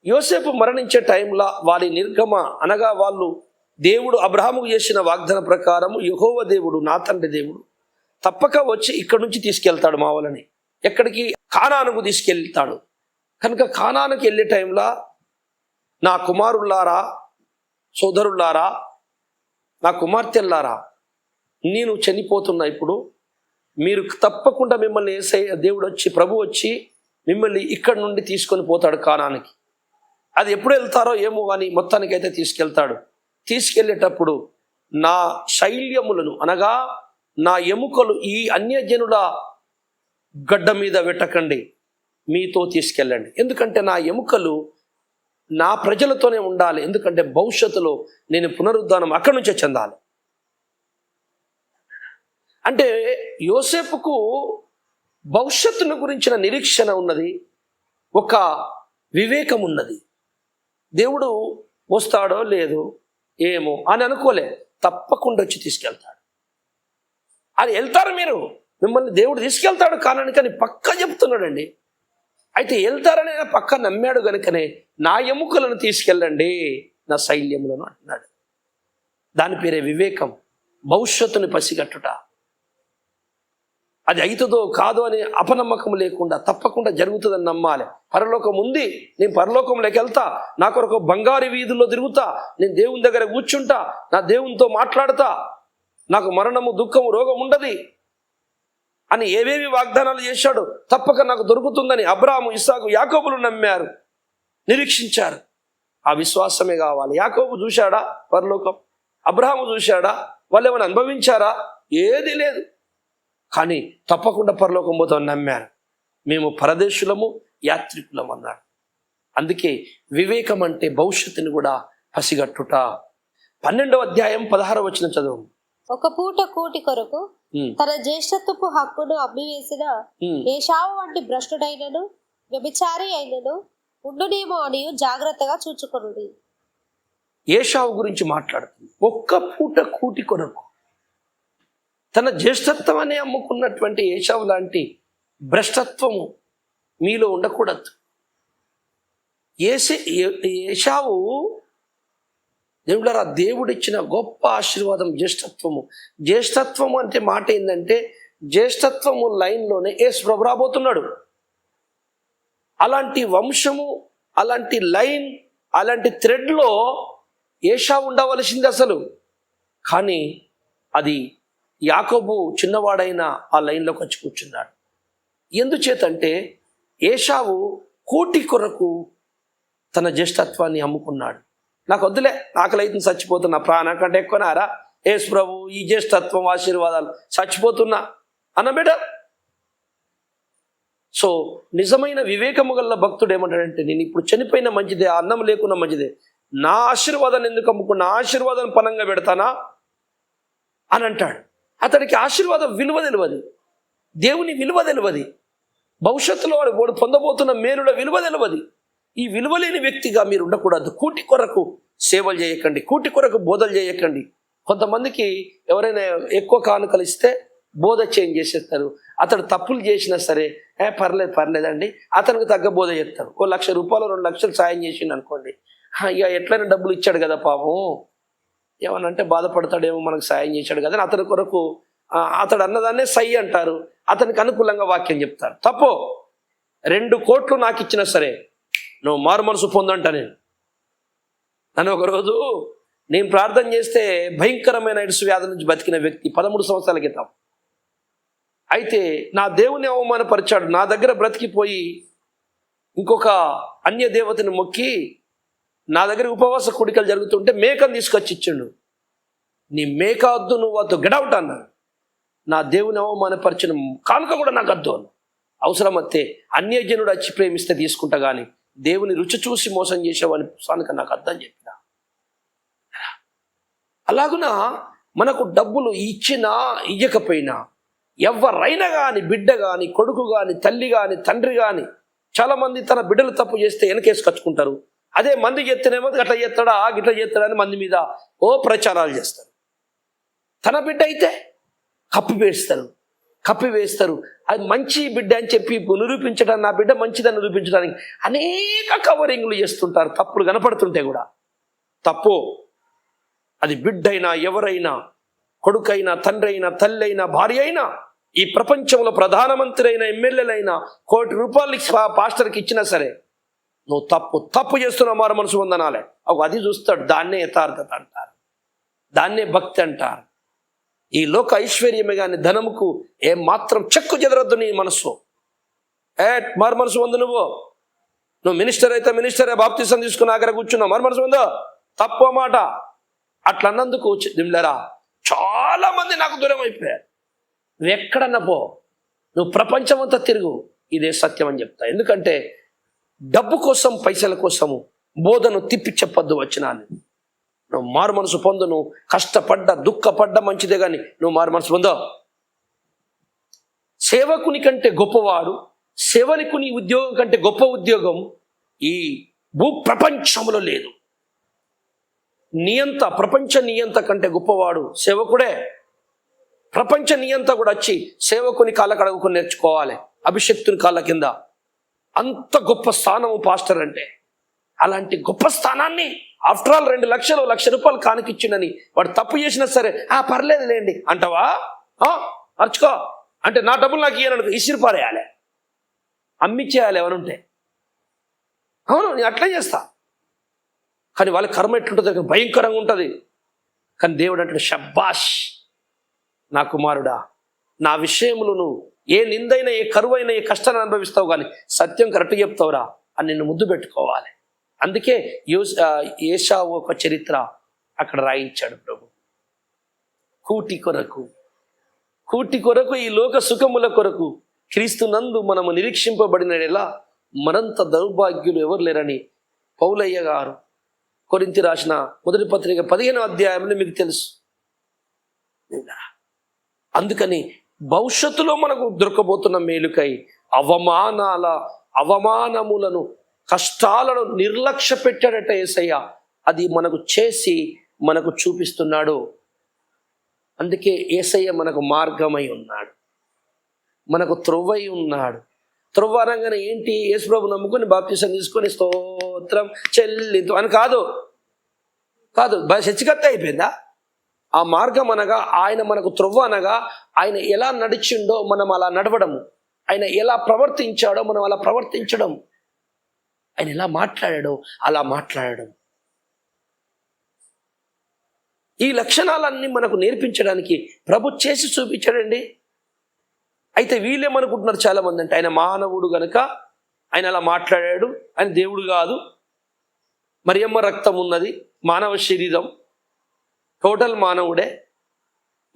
యోసేపు మరణించే టైంలో వారి నిర్గమ అనగా వాళ్ళు దేవుడు అబ్రహాముకు చేసిన వాగ్దాన ప్రకారము యెహోవా దేవుడు, నా తండ్రి దేవుడు తప్పక వచ్చి ఇక్కడి నుంచి తీసుకెళ్తాడు మా వాళ్ళని. ఎక్కడికి? కానానుకు తీసుకెళ్తాడు. కనుక కానానుకి వెళ్ళే టైంలో నా కుమారులారా, సోదరులారా, నా కుమార్తెల్లారా, నేను చనిపోతున్నా. ఇప్పుడు మీరు తప్పకుండా మిమ్మల్ని దేవుడు వచ్చి, ప్రభు వచ్చి మిమ్మల్ని ఇక్కడి నుండి తీసుకొని పోతాడు కానానికి. అది ఎప్పుడు వెళ్తారో ఏమో కానీ మొత్తానికైతే తీసుకెళ్తాడు. తీసుకెళ్ళేటప్పుడు నా శైల్యములను అనగా నా ఎముకలు ఈ అన్యజనుల గడ్డ మీద పెట్టకండి, మీతో తీసుకెళ్ళండి. ఎందుకంటే నా ఎముకలు నా ప్రజలతోనే ఉండాలి. ఎందుకంటే భవిష్యత్తులో నేను పునరుద్ధానం అక్కడి నుంచే చెందాలి. అంటే యోసేపుకు భవిష్యత్తును గురించిన నిరీక్షణ ఉన్నది, ఒక వివేకం ఉన్నది. దేవుడు వస్తాడో లేదో ఏమో అని అనుకోలే, తప్పకుండా వచ్చి తీసుకెళ్తాడు అని. వెళ్తారు మీరు, మిమ్మల్ని దేవుడు తీసుకెళ్తాడు కానని, కానీ పక్క చెప్తున్నాడండి. అయితే వెళ్తారని పక్క నమ్మాడు కనుకనే నా ఎముకలను తీసుకెళ్ళండి, నా శైల్యములను అంటున్నాడు. దాని పేరే వివేకం, భవిష్యత్తుని పసిగట్టుట. అది అవుతుందో కాదో అని అపనమ్మకం లేకుండా తప్పకుండా జరుగుతుందని నమ్మాలి. పరలోకం ఉంది, నేను పరలోకంలోకి వెళ్తా, నా కొరకు బంగారు వీధుల్లో తిరుగుతా, నేను దేవుని దగ్గర కూర్చుంటా, నా దేవునితో మాట్లాడతా, నాకు మరణము, దుఃఖము, రోగం ఉండదు అని ఏవేవి వాగ్దానాలు చేశాడు. తప్పక నాకు దొరుకుతుందని అబ్రాహాము, ఇస్సాకు, యాకోబులు నమ్మారు, నిరీక్షించారు. ఆ విశ్వాసమే కావాలి. యాకోబు చూశాడా పరలోకం? అబ్రాహాము చూశాడా? వాళ్ళు ఏమైనా అనుభవించారా? ఏది లేదు. కానీ తప్పకుండా పరలోకం పోతామని నమ్మారు. మేము పరదేశులము, యాత్రికులం అన్నాడు. అందుకే వివేకం అంటే భవిష్యత్తుని కూడా పసిగట్టుట. 12వ అధ్యాయం 16వ వచనం చదువు. ఒక పూట కూటి కొరకు తన జ్యేష్ఠత్వపు హక్కును అమ్మివేసిన ఏశావు వంటి భ్రష్టుడైనను వ్యభిచారి అయినను ఉండునేమో అని జాగ్రత్తగా చూచుకొనుడి. ఏశావు గురించి మాట్లాడుతుంది. ఒక్క పూట కూటి కొరకు తన జ్యేష్ఠత్వాన్ని అమ్ముకున్నటువంటి ఏశావు లాంటి భ్రష్టత్వము మీలో ఉండకూడదు. ఏశావు దేవుడారా, దేవుడిచ్చిన గొప్ప ఆశీర్వాదం జ్యేష్ఠత్వము. జ్యేష్ఠత్వము అంటే మాట ఏంటంటే, జ్యేష్ఠత్వము లైన్లోనే యేసు ప్రభు రాబోతున్నాడు. అలాంటి వంశము, అలాంటి లైన్, అలాంటి థ్రెడ్లో ఏశావు ఉండవలసింది అసలు. కానీ అది యాకోబు చిన్నవాడైన ఆ లైన్లోకి వచ్చి కూర్చున్నాడు. ఎందుచేతంటే ఏశావు కోటి కొరకు తన జ్యేష్ఠత్వాన్ని అమ్ముకున్నాడు. నాకు వద్దులే, ఆకలైతే చచ్చిపోతున్నా, ప్రాణం కంటే ఎక్కువనారా యేసు ప్రభు, ఈ జ్యేష్ఠత్వం, ఆశీర్వాదాలు, చచ్చిపోతున్నా అన్నబిడ్డ. సో నిజమైన వివేకము గల భక్తుడు ఏమంటాడంటే, నేను ఇప్పుడు చనిపోయిన మంచిదే, అన్నం లేకున్నా మంచిదే, నా ఆశీర్వాదాన్ని ఎందుకు అమ్ముకున్నా, ఆశీర్వాదాన్ని పనంగా పెడతానా అని అంటాడు. అతడికి ఆశీర్వాదం విలువ తెలియదు, దేవుని విలువ తెలియదు, భవిష్యత్తులో వాడు పొందబోతున్న మేలుల విలువ తెలియదు. ఈ విలువలేని వ్యక్తిగా మీరు ఉండకూడదు. కూటి కొరకు సేవలు చేయకండి, కూటి కొరకు బోధలు చేయకండి. కొంతమందికి ఎవరైనా ఎక్కువ కానుకలు ఇస్తే బోధ చేంజ్ చేసేస్తారు. అతడు తప్పులు చేసినా సరే పర్లేదండి, అతనికి తగ్గ బోధ చేస్తారు. 1 లక్ష రూపాయలు 2 లక్షలు సాయం చేసిండు అనుకోండి, ఇక ఎట్లయినా డబ్బులు ఇచ్చాడు కదా పాపం, ఏమనంటే బాధపడతాడేమో, మనకు సాయం చేశాడు కదా అని అతని కొరకు అతడు అన్నదాన్నే సై అంటారు, అతనికి అనుకూలంగా వాక్యం చెప్తారు. తప్పు. 2 కోట్లు నాకు ఇచ్చినా సరే నువ్వు మారు మనసు పొందంట. నేను నన్ను ఒకరోజు నేను ప్రార్థన చేస్తే భయంకరమైన ఎయిడ్స్ వ్యాధి నుంచి బతికిన వ్యక్తి 13 సంవత్సరాల క్రితం. అయితే నా దేవుని అవమానపరిచాడు. నా దగ్గర బ్రతికిపోయి ఇంకొక అన్య దేవతని మొక్కి నా దగ్గర ఉపవాస కూడికలు జరుగుతుంటే మేకను తీసుకొచ్చి ఇచ్చిండు. నీ మేక వద్దు, నువ్వు వద్దు, గెడౌట్ అన్నాడు. నా దేవుని అవమానపరిచిన కానుక కూడా నాకు వద్దు అన్న. అవసరమైతే అన్యజనుడు వచ్చి ప్రేమిస్తే తీసుకుంటా, కానీ దేవుని రుచి చూసి మోసం చేసేవాని కానుక నాకు అర్థం చెప్పిన. అలాగున మనకు డబ్బులు ఇచ్చినా ఇయ్యకపోయినా ఎవరైనా కానీ, బిడ్డ కానీ, కొడుకు కానీ, తల్లి కానీ, తండ్రి కానీ, చాలామంది తన బిడ్డలు తప్పు చేస్తే వెనకేసుకొచ్చుకుంటారు. అదే మంది చేస్తేనేమో అట్లా చేస్తాడా గిట్లా చేస్తాడా అని మంది మీద ప్రచారాలు చేస్తారు. తన బిడ్డ అయితే కప్పివేస్తారు. అది మంచి బిడ్డ అని చెప్పి నిరూపించడానికి, నా బిడ్డ మంచిదని నిరూపించడానికి అనేక కవరింగ్లు చేస్తుంటారు. తప్పులు కనపడుతుంటే కూడా తప్పు. అది బిడ్డైనా, ఎవరైనా, కొడుకైనా, తండ్రి అయినా, తల్లి అయినా, భార్య అయినా, ఈ ప్రపంచంలో ప్రధానమంత్రి అయినా, ఎమ్మెల్యేలైనా, ₹1 కోటి పాస్టర్కి ఇచ్చినా సరే నువ్వు తప్పు చేస్తున్నావు, మారు మనసు పొందనాలే. అది చూస్తాడు. దాన్నే యథార్థత అంటారు, దాన్నే భక్తి అంటారు. ఈ లోక ఐశ్వర్యమే కానీ ధనముకు ఏం మాత్రం చెక్కు చెదరద్దు నీ మనసు. మారు మనసు పొందు. నువ్వు మినిస్టర్ అయితే మినిస్టరే, బాప్తిసం తీసుకుని ఆఖరి కూర్చున్నావు, మారు మనసు పొందో. తప్పు మాట. అట్లా అన్నందుకు దిమ్లరా చాలా మంది నాకు దూరం అయిపోయారు. నువ్వు ఎక్కడన్నా పో, నువ్వు ప్రపంచం అంతా తిరుగు, ఇదే సత్యం అని చెప్తా. ఎందుకంటే డబ్బు కోసం, పైసల కోసము బోధను తిప్పి చెప్పొద్దు వచనాన్ని. నువ్వు మారు మనసు పొందు. నువ్వు కష్టపడ్డా, దుఃఖపడ్డా మంచిదే, కానీ నువ్వు మారు మనసు పొందో. సేవకుని కంటే గొప్పవాడు, సేవకుని ఉద్యోగం కంటే గొప్ప ఉద్యోగం ఈ భూ ప్రపంచంలో లేదు. ప్రపంచ నియంత కంటే గొప్పవాడు సేవకుడే. ప్రపంచ నియంత కూడా వచ్చి సేవకుని కాళ్ళ కడుగుకొని నేర్చుకోవాలి, అభిషక్తుని కాళ్ళ కింద. అంత గొప్ప స్థానము పాస్టర్ అంటే. అలాంటి గొప్ప స్థానాన్ని ఆఫ్టర్ ఆల్ 2 లక్షలు, ₹1,00,000 కానికిచ్చిండని వాడు తప్పు చేసినా సరే పర్లేదు లేండి అంటావా? అర్చుకో అంటే నా డబ్బులు నాకు ఇయ్యను, ఇసిరి పారేయాలి, అమ్మిచ్చేయాలి ఎవరుంటే. అవును, నేను అట్లా చేస్తా. కానీ వాళ్ళ కర్మ ఎట్లుంటుంది, భయంకరంగా ఉంటుంది. కానీ దేవుడు అంటే షబ్బాష్ నా కుమారుడా, నా విషయంలో నువ్వు ఏ నిందైనా, ఏ కరువైనా, ఏ కష్టాన్ని అనుభవిస్తావు, కానీ సత్యం కరెక్ట్ చెప్తావురా అని నిన్ను ముద్దు పెట్టుకోవాలి. అందుకే ఏశావు ఒక చరిత్ర అక్కడ రాయించాడు ప్రభు. కూటి కొరకు ఈ లోక సుఖముల కొరకు క్రీస్తునందు మనము నిరీక్షింపబడిన ఎలా మనంత దౌర్భాగ్యులు ఎవరు లేరని పౌలయ్య గారు కొరింథీ రాసిన మొదటి పత్రిక 15వ అధ్యాయంలో మీకు తెలుసు. అందుకని భవిష్యత్తులో మనకు దొరకబోతున్న మేలుకై అవమానములను, కష్టాలను నిర్లక్ష్య పెట్టాడట యేసయ్య. అది మనకు చేసి మనకు చూపిస్తున్నాడు. అందుకే యేసయ్య మనకు మార్గమై ఉన్నాడు, మనకు త్రొవ్వై ఉన్నాడు. త్రొవ్వ అనగానే ఏంటి? యేసుప్రభు నమ్ముకొని బాప్తిసం తీసుకొని స్తోత్రం చెల్లించు అని కాదు. చచ్చికత్త అయిపోయిందా? ఆ మార్గం అనగా ఆయన మనకు త్రొవ్వ అనగా ఆయన ఎలా నడిచిండో మనం అలా నడవడము, ఆయన ఎలా ప్రవర్తించాడో మనం అలా ప్రవర్తించడం, ఆయన ఎలా మాట్లాడాడో అలా మాట్లాడడం. ఈ లక్షణాలన్నీ మనకు నేర్పించడానికి ప్రభు చేసి చూపించాడండి. అయితే వీళ్ళేమనుకుంటున్నారు చాలా మంది అంటే ఆయన మానవుడు గనుక ఆయన అలా మాట్లాడాడు, ఆయన దేవుడు కాదు, మరియమ్మ రక్తం ఉన్నది, మానవ శరీరం, టోటల్ మానవుడే,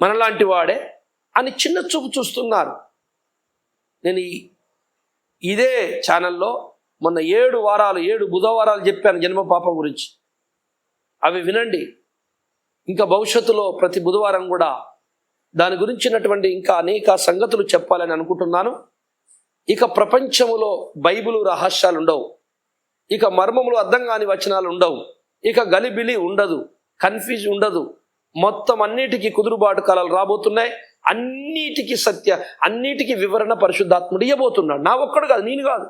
మనలాంటి వాడే అని చిన్న చూపు చూస్తున్నారు. నేను ఇదే ఛానల్లో మొన్న 7 బుధవారాలు చెప్పాను జన్మ పాపం గురించి. అవి వినండి. ఇంకా భవిష్యత్తులో ప్రతి బుధవారం కూడా దాని గురించినటువంటి ఇంకా అనేక సంగతులు చెప్పాలని అనుకుంటున్నాను. ఇక ప్రపంచములో బైబిలు రహస్యాలు ఉండవు, ఇక మర్మములు అర్థం కాని వచనాలు ఉండవు, ఇక గలిబిలి ఉండదు, కన్ఫ్యూజ్ ఉండదు. మొత్తం అన్నిటికీ కుదురుబాటు కాలాలు రాబోతున్నాయి. అన్నిటికీ వివరణ పరిశుద్ధాత్ముడు ఇవ్వబోతున్నాడు. నా ఒక్కడు కాదు, నేను కాదు,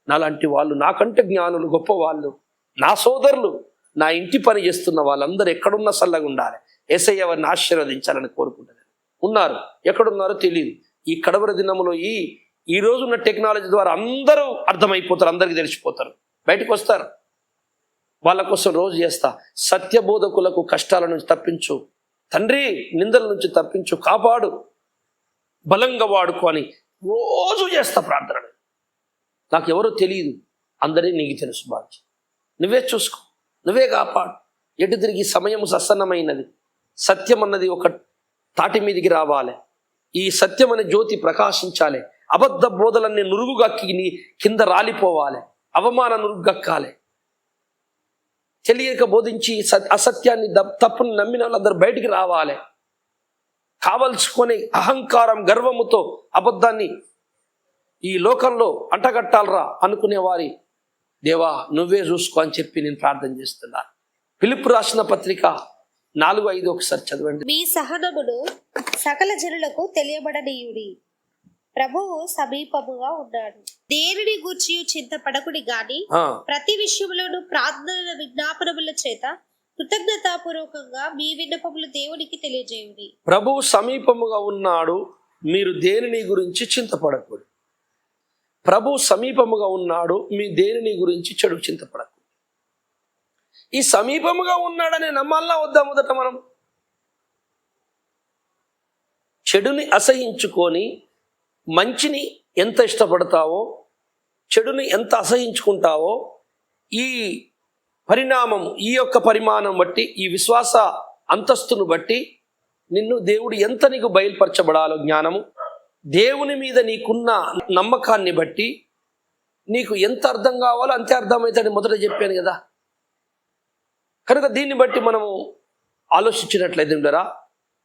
నాలాంటి వాళ్ళు, నాకంటే జ్ఞానులు, గొప్ప వాళ్ళు, నా సోదరులు, నా ఇంటి పని చేస్తున్న వాళ్ళందరూ ఎక్కడున్నా చల్లగా ఉండాలి. యేసయ్య వారిని ఆశీర్వదించాలని కోరుకుంటున్నాను. ఉన్నారు, ఎక్కడున్నారో తెలియదు. ఈ కడవర దినములో ఈ రోజున్న టెక్నాలజీ ద్వారా అందరూ అర్థమైపోతారు, అందరికీ తెలిసిపోతారు, బయటకు వస్తారు. వాళ్ళ కోసం రోజు చేస్తా. సత్యబోధకులకు కష్టాల నుంచి తప్పించు తండ్రి, నిందల నుంచి తప్పించు, కాపాడు, బలంగా వాడుకో అని రోజు చేస్తా ప్రార్థన. నాకు ఎవరో తెలియదు, అందరినీ నీకు తెలుసు బాధ్య. నువ్వే చూసుకో, నువ్వే కాపాడు. ఎటు తిరిగి సమయం ససన్నమైనది. సత్యం అన్నది ఒక తాటి మీదికి రావాలి. ఈ సత్యం అనే జ్యోతి ప్రకాశించాలి. అబద్ధ బోధలన్నీ నురుగుగక్కి నీ కింద రాలిపోవాలి. అవమాన నురుగక్కాలి. తెలియక బోధించి అసత్యాన్ని తప్పుని నమ్మిన వాళ్ళందరూ బయటికి రావాలి. కావలసుకొని అహంకారం గర్వముతో అబద్ధాన్ని ఈ లోకంలో అంటగట్టాలరా అనుకునే వారి దేవా నువ్వే చూసుకో అని చెప్పి నేను ప్రార్థన చేస్తున్నాను. ఫిలిప్పు రాసిన పత్రిక 4:5 ఒకసారి చదవండి. మీ సహనమును సకల జనులకు తెలియబడనీయుడి, ప్రభువు సమీపముగా ఉన్నాడు. దేనిని గూర్చి చింతపడకుడి గాని ప్రతి విషయంలోనూ ప్రార్థన విజ్ఞాపనముల చేత కృతజ్ఞతాపూర్వకంగా మీ విన్నపములు దేవునికి తెలియజేయుడి. ప్రభువు సమీపముగా ఉన్నాడు, మీరు దేనిని గురించి చింతపడకూడదు. ప్రభువు సమీపముగా ఉన్నాడు, మీ దేనిని గురించి చెడు చింతపడకూడదు. ఈ సమీపముగా ఉన్నాడని నమ్మాలన్నా వద్దా? మొదట మనం చెడుని అసహించుకొని మంచిని ఎంత ఇష్టపడతావో, చెడుని ఎంత అసహించుకుంటావో, ఈ పరిణామం, ఈ యొక్క పరిమాణం బట్టి, ఈ విశ్వాస అంతస్తును బట్టి నిన్ను దేవుడు ఎంత నీకు బయలుపరచబడాలో జ్ఞానము, దేవుని మీద నీకున్న నమ్మకాన్ని బట్టి నీకు ఎంత అర్థం కావాలో అంతే అర్థమవుతాడని మొదట చెప్పాను కదా. కనుక దీన్ని బట్టి మనము ఆలోచించినట్లయితే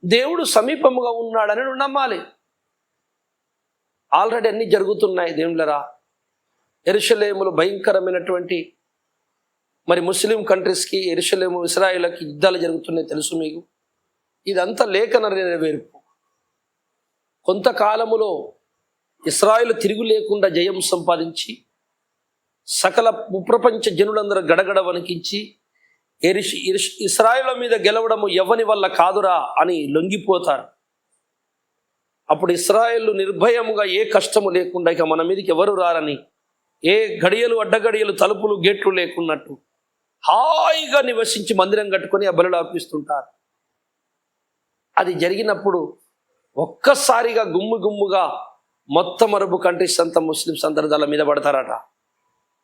దేవుడు సమీపముగా ఉన్నాడని నువ్వు నమ్మాలి. ఆల్రెడీ అన్నీ జరుగుతున్నాయి దేవుళ్ళరా. యెరూషలేములో భయంకరమైనటువంటి మరి ముస్లిం కంట్రీస్కి, యెరూషలేము ఇశ్రాయేలుకి యుద్ధాలు జరుగుతున్నాయి తెలుసు మీకు. ఇదంతా లేఖన నెరవేర్పు. కొంతకాలములో ఇశ్రాయేలు తిరుగు లేకుండా జయం సంపాదించి సకల భూప్రపంచ జనులందరూ గడగడ వణికించి ఇశ్రాయేలు మీద గెలవడము ఎవని వల్ల కాదురా అని లొంగిపోతారు. అప్పుడు ఇశ్రాయేలు నిర్భయముగా ఏ కష్టము లేకుండా ఇక మన మీదకి ఎవరు రారని, ఏ గడియలు అడ్డగడియలు తలుపులు గేట్లు లేకున్నట్టు హాయిగా నివసించి మందిరం కట్టుకొని ఆ బలులు అర్పిస్తుంటారు. అది జరిగినప్పుడు ఒక్కసారిగా గుమ్ముగా మొత్తం అరబు కంట్రీస్ అంతా ముస్లిమ్స్ అందరు దాని మీద పడతారట.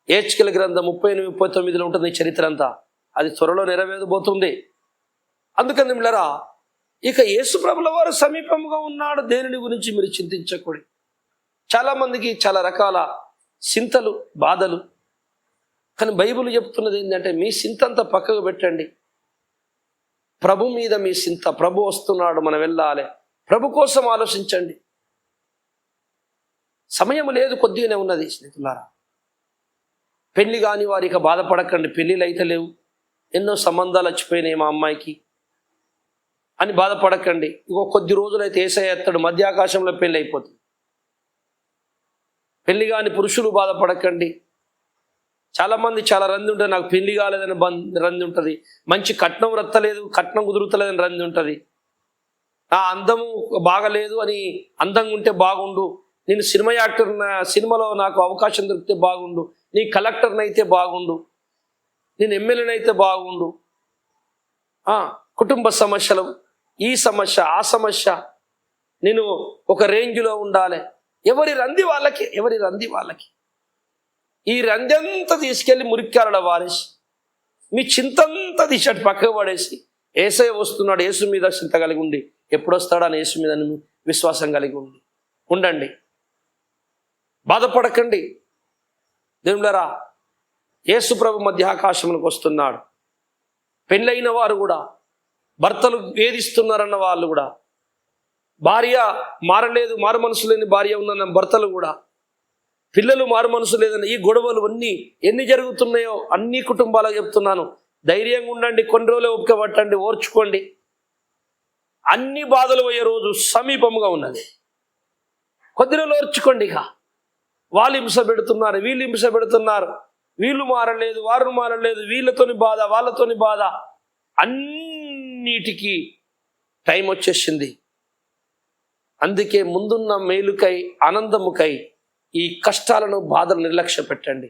హెచ్కెల్ గ్రంథం 38-39 ఉంటుంది చరిత్ర అంతా. అది త్వరలో నెరవేరబోతుంది. అందుకని మిమ్మల్ని ఇక యేసు ప్రభుల వారు సమీపంగా ఉన్నాడు, దేనిని గురించి మీరు చింతించకూడదు. చాలామందికి చాలా రకాల చింతలు, బాధలు. కానీ బైబిల్ చెప్తున్నది ఏంటంటే మీ చింతంతా పక్కకు పెట్టండి, ప్రభు మీద మీ చింత. ప్రభు వస్తున్నాడు, మనం వెళ్ళాలి, ప్రభు కోసం ఆలోచించండి. సమయం లేదు, కొద్దిగానే ఉన్నది స్నేహితులారా. పెళ్లి కాని వారికి బాధపడకండి, పెళ్ళిళ్ళు అయితే లేవు, ఎన్నో సంబంధాలు వచ్చిపోయినాయి మా అమ్మాయికి అని బాధపడకండి. ఇంకో కొద్ది రోజులైతే యేసయ్య ఎత్తాడు, మధ్య ఆకాశంలో పెళ్ళి అయిపోతుంది. పెళ్లి కాని పురుషులు బాధపడకండి. చాలామంది చాలా రంది ఉంటుంది, నాకు పెళ్లి కాలేదని రంది ఉంటుంది, మంచి కట్నం రత్తలేదు, కట్నం కుదురుతలేదని రంది ఉంటుంది, నా అందము బాగలేదు అని అందంగా ఉంటే బాగుండు, నేను సినిమా యాక్టర్, సినిమాలో నాకు అవకాశం దొరికితే బాగుండు, నీ కలెక్టర్ని అయితే బాగుండు, నేను ఎమ్మెల్యేని అయితే బాగుండు, కుటుంబ సమస్యలు, ఈ సమస్య ఆ సమస్య, నేను ఒక రేంజ్లో ఉండాలి. ఎవరి రంది వాళ్ళకి. ఈ రంది అంతా తీసుకెళ్ళి మురిక్కారడ వారేసి మీ చింతంతా తీసేటి పక్కకు పడేసి యేసయ్య వస్తున్నాడు, యేసు మీద చింత కలిగి ఉండి, ఎప్పుడు వస్తాడని యేసు మీద విశ్వాసం కలిగి ఉండండి. బాధపడకండి. దేవుళ్ళరా, యేసు ప్రభు మధ్య ఆకాశంలోకి వస్తున్నాడు. పెళ్ళైన వారు కూడా, భర్తలు వేధిస్తున్నారన్న వాళ్ళు కూడా, భార్య మారలేదు, మారు మనసు లేని భార్య ఉన్న భర్తలు కూడా, పిల్లలు మారు మనసు లేదన్న ఈ గొడవలు ఎన్ని జరుగుతున్నాయో అన్ని కుటుంబాలకు చెప్తున్నాను. ధైర్యంగా ఉండండి, కొన్ని రోజులు ఓపిక పట్టండి, ఓర్చుకోండి. అన్ని బాధలు పోయే రోజు సమీపముగా ఉన్నది. కొద్ది రోజులు ఓర్చుకోండి. ఇక వాళ్ళు హింస పెడుతున్నారు, వీళ్ళు హింస పెడుతున్నారు, వీళ్ళు మారలేదు, వారు మారలేదు, వీళ్ళతోని బాధ, వాళ్ళతోని బాధ, అన్నిటికీ టైం వచ్చేసింది. అందుకే ముందున్న మేలుకై, ఆనందముకై ఈ కష్టాలను, బాధలు నిర్లక్ష్య పెట్టండి.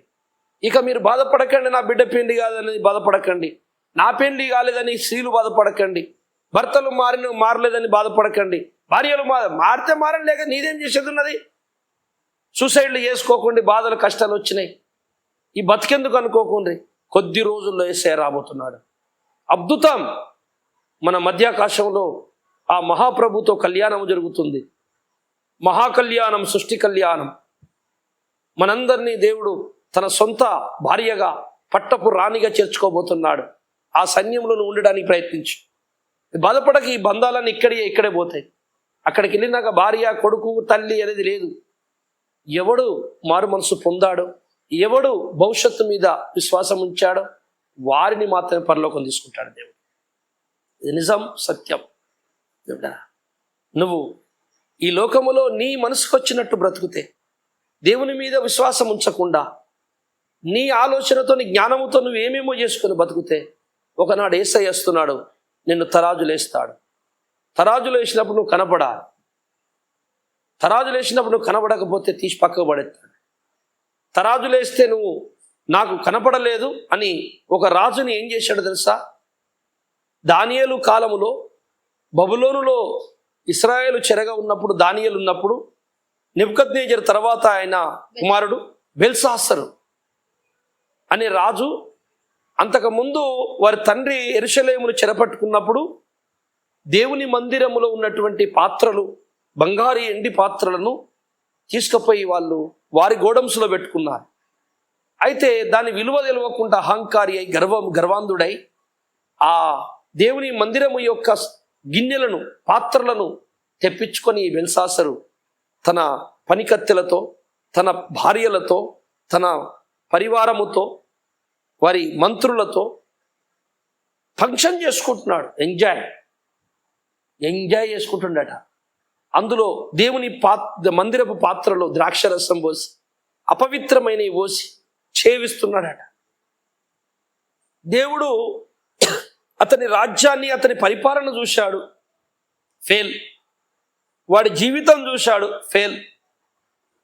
ఇక మీరు బాధపడకండి, నా బిడ్డ పెళ్లి కాదని బాధపడకండి, నా పెళ్లి కాలేదని స్త్రీలు బాధపడకండి, భర్తలు మారలేదని బాధపడకండి, భార్యలు మారితే మారని లేక నీదేం చేసేది ఉన్నది. సూసైడ్లు చేసుకోకండి, బాధలు కష్టాలు వచ్చినాయి, ఈ బతికెందుకు అనుకోకండి. కొద్ది రోజుల్లో యేసయ్య రాబోతున్నాడు. అద్భుతం. మన మధ్యాకాశంలో ఆ మహాప్రభుతో కళ్యాణం జరుగుతుంది. మహాకళ్యాణం, సృష్టి కళ్యాణం. మనందరినీ దేవుడు తన సొంత భార్యగా, పట్టపు రాణిగా చేర్చుకోబోతున్నాడు. ఆ సైన్యంలో ఉండడానికి ప్రయత్నించు. బాధపడక, ఈ బంధాలన్నీ ఇక్కడే పోతాయి. అక్కడికి వెళ్ళినాక భార్య, కొడుకు, తల్లి అనేది లేదు. ఎవడు మారు మనసు పొందాడో, ఎవడు భవిష్యత్తు మీద విశ్వాసం ఉంచాడో వారిని మాత్రమే పరలోకం తీసుకుంటాడు దేవుడు. ఇది నిజం, సత్యం. నువ్వు ఈ లోకములో నీ మనసుకు వచ్చినట్టు బ్రతుకుతే, దేవుని మీద విశ్వాసం ఉంచకుండా నీ ఆలోచనతో, నీ జ్ఞానముతో నువ్వు ఏమేమో చేసుకుని బతుకుతే, ఒకనాడు యేసయ్య వస్తున్నాడు, నిన్ను తరాజులు వేస్తాడు. తరాజులు వేసినప్పుడు నువ్వు కనపడాలి. తరాజులు వేసినప్పుడు నువ్వు కనపడకపోతే తీసి పక్కకు పడేస్తాడు. తరాజులు వేస్తే నువ్వు నాకు కనపడలేదు అని ఒక రాజుని ఏం చేశాడు తెలుసా? దానియేలు కాలములో బబులోనులో ఇశ్రాయేలు చెరగా ఉన్నప్పుడు, దానియేలు ఉన్నప్పుడు, నెబుకద్నెజరు తర్వాత ఆయన కుమారుడు బెల్షాస్సరు అనే రాజు, అంతకుముందు వారి తండ్రి యెరూషలేమును చెరపట్టుకున్నప్పుడు దేవుని మందిరములో ఉన్నటువంటి పాత్రలు, బంగారు ఎండి పాత్రలను తీసుకుపోయి వాళ్ళు వారి గోడమ్స్లో పెట్టుకున్నారు. అయితే దాని విలువ తెలియకుండా అహంకారి అయి గర్వాంధుడై ఆ దేవుని మందిరము యొక్క గిన్నెలను, పాత్రలను తెప్పించుకొని బెల్షాస్సరు తన పనికత్తెలతో, తన భార్యలతో, తన పరివారముతో, వారి మంత్రులతో ఫంక్షన్ చేసుకుంటున్నాడు. ఎంజాయ్ చేసుకుంటుండట. అందులో దేవుని మందిరపు పాత్రలో ద్రాక్షరసం పోసి, అపవిత్రమైనవి పోసి చేవిస్తున్నాడట. దేవుడు అతని రాజ్యాన్ని, అతని పరిపాలన చూశాడు, ఫెయిల్. వాడి జీవితం చూశాడు, ఫెయిల్.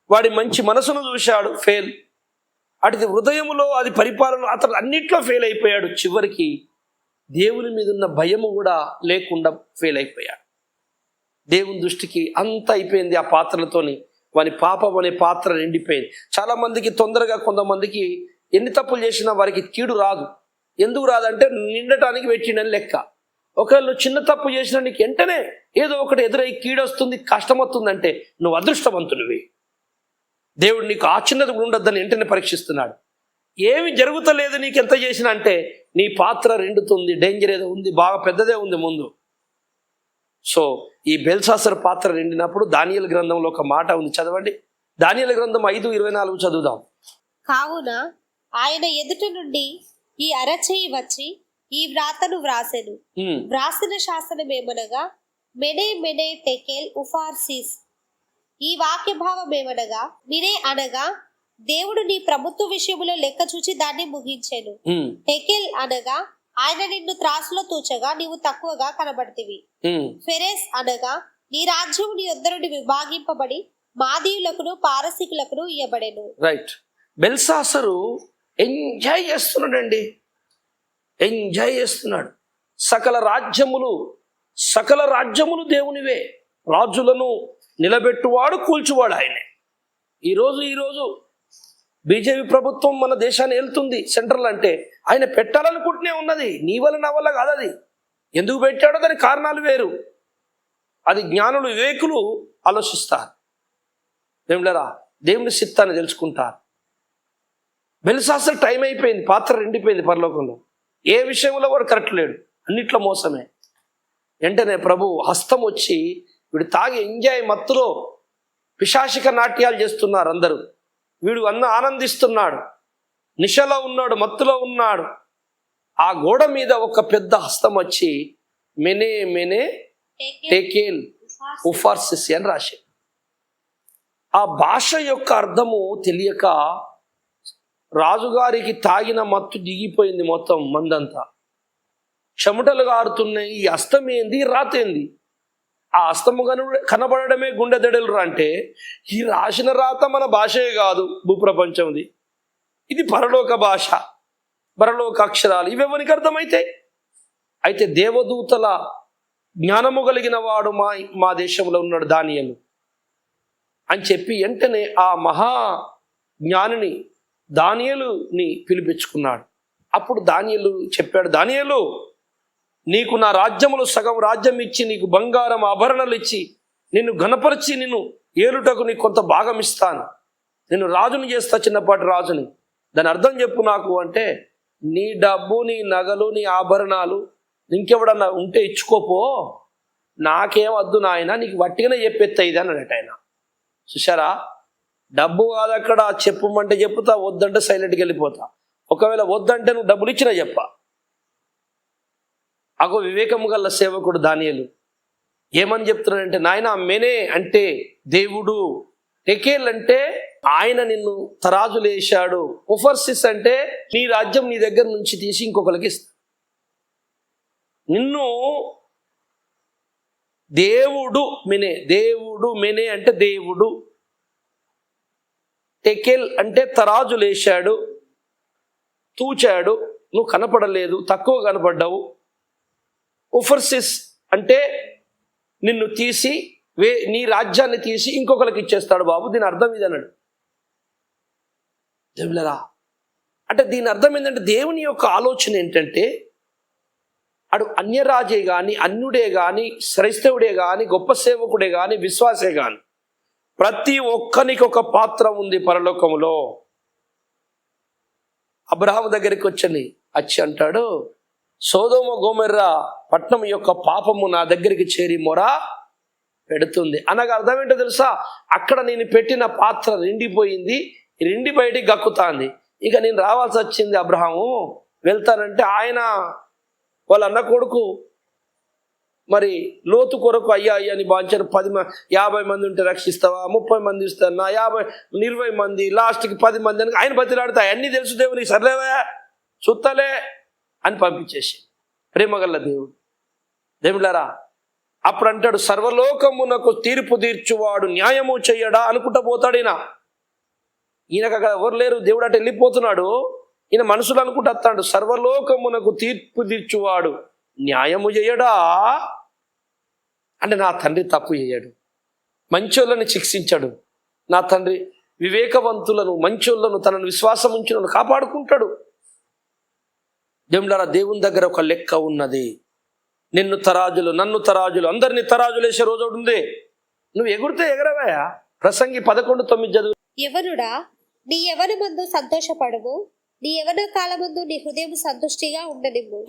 వాడి మంచి మనసును చూశాడు, ఫెయిల్. అటు హృదయములో, అది పరిపాలన, అతను అన్నిట్లో ఫెయిల్ అయిపోయాడు. చివరికి దేవుని మీద ఉన్న భయము కూడా లేకుండా ఫెయిల్ అయిపోయాడు. దేవుని దృష్టికి అంత అయిపోయింది ఆ పాత్రలతోని. వాని పాపం అనే పాత్ర నిండిపోయింది. చాలా మందికి తొందరగా, కొంతమందికి ఎన్ని తప్పులు చేసినా వారికి కీడు రాదు. ఎందుకు రాదంటే నిండటానికి పెట్టిండని లెక్క. ఒకవేళ నువ్వు చిన్న తప్పు చేసినా నీకు వెంటనే ఏదో ఒకటి ఎదురై కీడొస్తుంది, కష్టం వస్తుందంటే నువ్వు అదృష్టవంతుడివి. దేవుడు నీకు ఆ చిన్నది ఉండొద్దని వెంటనే పరీక్షిస్తున్నాడు. ఏమి జరుగుతలేదు నీకు ఎంత చేసినా అంటే నీ పాత్ర రెండుతుంది, డేంజర్ ఏదో ఉంది, బాగా పెద్దదే ఉంది ముందు. సో ఈ బెల్షాస్సరు పాత్ర నిండినప్పుడు దానియేలు గ్రంథంలో ఒక మాట ఉంది, చదవండి. దానియేలు గ్రంథం 5:24 చదువుదాం. కావున ఆయన ఎదుట నుండి ఈ అరచేయి వచ్చి ఈ వ్రాతను వ్రాసెను. వ్రాసిన శాసనం ఏమనగా, మెనే మెనే టెకెల్ ఉఫార్సిస్. ఈ వాక్య భావం ఏమనగా, మినే అనగా దేవుడు నీ ప్రభుత్వ విషయములో లెక్క చూచి దాన్ని ముగించెను. టెకెల్ అనగా ఆయన నిన్ను త్రాసులో తూచగా నీవు తక్కువగా కనబడితివి. ఫెరెస్ అనగా నీ రాజ్యము నీ యొద్ద నుండి విభాగింపబడి మాదీయులకును పారసీకులకును ఇయ్యబడెను. రైట్. బెల్షాస్సరు ఎంజాయ్ చేస్తున్నాడండి, ఎంజాయ్ చేస్తున్నాడు. సకల రాజ్యములు దేవునివే. రాజులను నిలబెట్టువాడు, కూల్చువాడు ఆయనే. ఈరోజు బీజేపీ ప్రభుత్వం మన దేశాన్ని వెళ్తుంది సెంట్రల్ అంటే ఆయన పెట్టాలనుకుంటూనే ఉన్నది. నీ వల్ల నా వల్ల కాదు. అది ఎందుకు పెట్టాడో దాని కారణాలు వేరు. అది జ్ఞానులు, వివేకులు ఆలోచిస్తారు. దేవుళ్ళరా, దేవుని చిత్తాన్ని తెలుసుకుంటారు. బెల్షాస్సరు టైం అయిపోయింది, పాత్ర నిండిపోయింది పరలోకంలో. ఏ విషయంలో వాడు కరెక్ట్ లేడు, అన్నిట్లో మోసమే. వెంటనే ప్రభు హస్తం వచ్చి వీడు తాగి ఎంజాయ్ మత్తులో పిశాచిక నాట్యాలు చేస్తున్నారు అందరూ. వీడు ఆనందిస్తున్నాడు, నిశలో ఉన్నాడు, మత్తులో ఉన్నాడు. ఆ గోడ మీద ఒక పెద్ద హస్తం వచ్చి మెనే మెనే టెకెల్ ఉఫార్సిస్ అని రాశాడు. ఆ భాష యొక్క అర్థము తెలియక రాజుగారికి తాగిన మత్తు దిగిపోయింది, మొత్తం మందంతా చెమటలు గారుతున్నాయి. ఈ హస్తం ఏంది, రాతేంది? ఆ హస్తము కనబడమే గుండె దడలు అంటే ఈ రాసిన రాత మన భాషే కాదు, భూప్రపంచంది. ఇది పరలోక భాష, పరలోక అక్షరాలు. ఇవెవరికి అర్థమవుతాయి? అయితే దేవదూతల జ్ఞానము కలిగిన వాడు మా దేశంలో ఉన్నాడు దానియేలు అని చెప్పి వెంటనే ఆ మహా జ్ఞానిని దానియేలుని పిలిపించుకున్నాడు. అప్పుడు దానియేలు చెప్పాడు, దానియేలు, నీకు నా రాజ్యములో సగం రాజ్యం ఇచ్చి, నీకు బంగారం ఆభరణాలు ఇచ్చి, నిన్ను ఘనపరిచి, నిన్ను ఏలుటకు నీకు కొంత భాగం ఇస్తాను, నిన్ను రాజుని చేస్తా, చిన్నపాటి రాజుని. దాని అర్థం చెప్పు నాకు అంటే, నీ డబ్బు, నీ నగలు, నీ ఆభరణాలు ఇంకెవడన్నా ఉంటే ఇచ్చుకోపో, నాకేం వద్దు నాయన, నీకు వట్టిగానే చెప్పేస్తా ఇది అన్నాడట ఆయన. చూసారా, డబ్బు కాదు అక్కడ, చెప్పమంటే చెప్పుతా, వద్దంటే సైలెంట్కి వెళ్ళిపోతా. ఒకవేళ వద్దంటే నువ్వు డబ్బులు ఇచ్చినా చెప్పా. అగో వివేకము గల సేవకుడు దానియేలు ఏమని చెప్తున్నాడంటే, నాయన మెనే అంటే దేవుడు, టెకేల్ అంటే ఆయన నిన్ను తరాజులు వేశాడు, ఒఫర్సిస్ అంటే నీ రాజ్యం నీ దగ్గర నుంచి తీసి ఇంకొకరికి ఇస్తా. నిన్ను దేవుడు మెనే, దేవుడు మెనే అంటే దేవుడు, టెకెల్ అంటే తరాజులు వేశాడు, తూచాడు, నువ్వు కనపడలేదు, తక్కువ కనపడ్డావు. ఒఫర్సిస్ అంటే నిన్ను తీసి నీ రాజ్యాన్ని తీసి ఇంకొకరికి ఇచ్చేస్తాడు బాబు. దీని అర్థం ఇది అన్నాడు. దేవులరా, అంటే దీని అర్థం ఏంటంటే, దేవుని యొక్క ఆలోచన ఏంటంటే, అడు అన్యరాజే కానీ, అన్యుడే కానీ, క్రైస్తవుడే కానీ, గొప్ప సేవకుడే కానీ, విశ్వాసే కానీ, ప్రతి ఒక్కనికి ఒక పాత్ర ఉంది పరలోకములో. అబ్రహాము దగ్గరికి వచ్చి అంటాడు, సోదోమ గోమెర్రా పట్నం యొక్క పాపము నా దగ్గరికి చేరి మొరా పెడుతుంది. అనగా అర్థం ఏంటో తెలుసా? అక్కడ నేను పెట్టిన పాత్ర నిండిపోయింది, నిండి బయటికి గక్కుతాంది. ఇక నేను రావాల్సి వచ్చింది. అబ్రహాము వెళ్తానంటే ఆయన వాళ్ళ అన్న కొడుకు మరి లోతు కొరకు అయ్యా అని బాంచారు. 50 మంది ఉంటే రక్షిస్తావా, 30 మంది ఇస్తాను, 20 మంది, లాస్ట్కి 10 మంది అని ఆయన బతిలాడుతా. అన్నీ తెలుసు దేవునికి, సర్లేవా చూస్తలే అని పంపించేసి. ప్రేమగల్ల దేవుడు. దేవులారా, అప్పుడు అంటాడు, సర్వలోకమునకు తీర్పు తీర్చువాడు న్యాయము చెయ్యడా అనుకుంటా పోతాడు ఈయనకు అక్కడ ఎవరు లేరు, దేవుడు అటు వెళ్ళిపోతున్నాడు. ఈయన మనసులు అనుకుంటూ వస్తాడు, సర్వలోకమునకు తీర్పు తీర్చువాడు న్యాయము చేయడా అంటే, నా తండ్రి తప్పు చేయడు, మంచోళ్ళని శిక్షించాడు. నా తండ్రి వివేకవంతులను, మంచోళ్ళను, తనను విశ్వాసం ఉంచులను కాపాడుకుంటాడు. దేవుడారా, దేవుని దగ్గర ఒక లెక్క ఉన్నది. నిన్ను తరాజులు, నన్ను తరాజులు, అందరినీ తరాజులు వేసే రోజు ఒకటి ఉంది. నువ్వు ఎగురితే ఎగరవాయా. ప్రసంగి 11:9 చదువు. యవనుడా, నీ యవన మందు సంతోషపడము, నీ యవన కాలమందు నీ హృదయం సంతుష్టిగా ఉండనిమ్ము.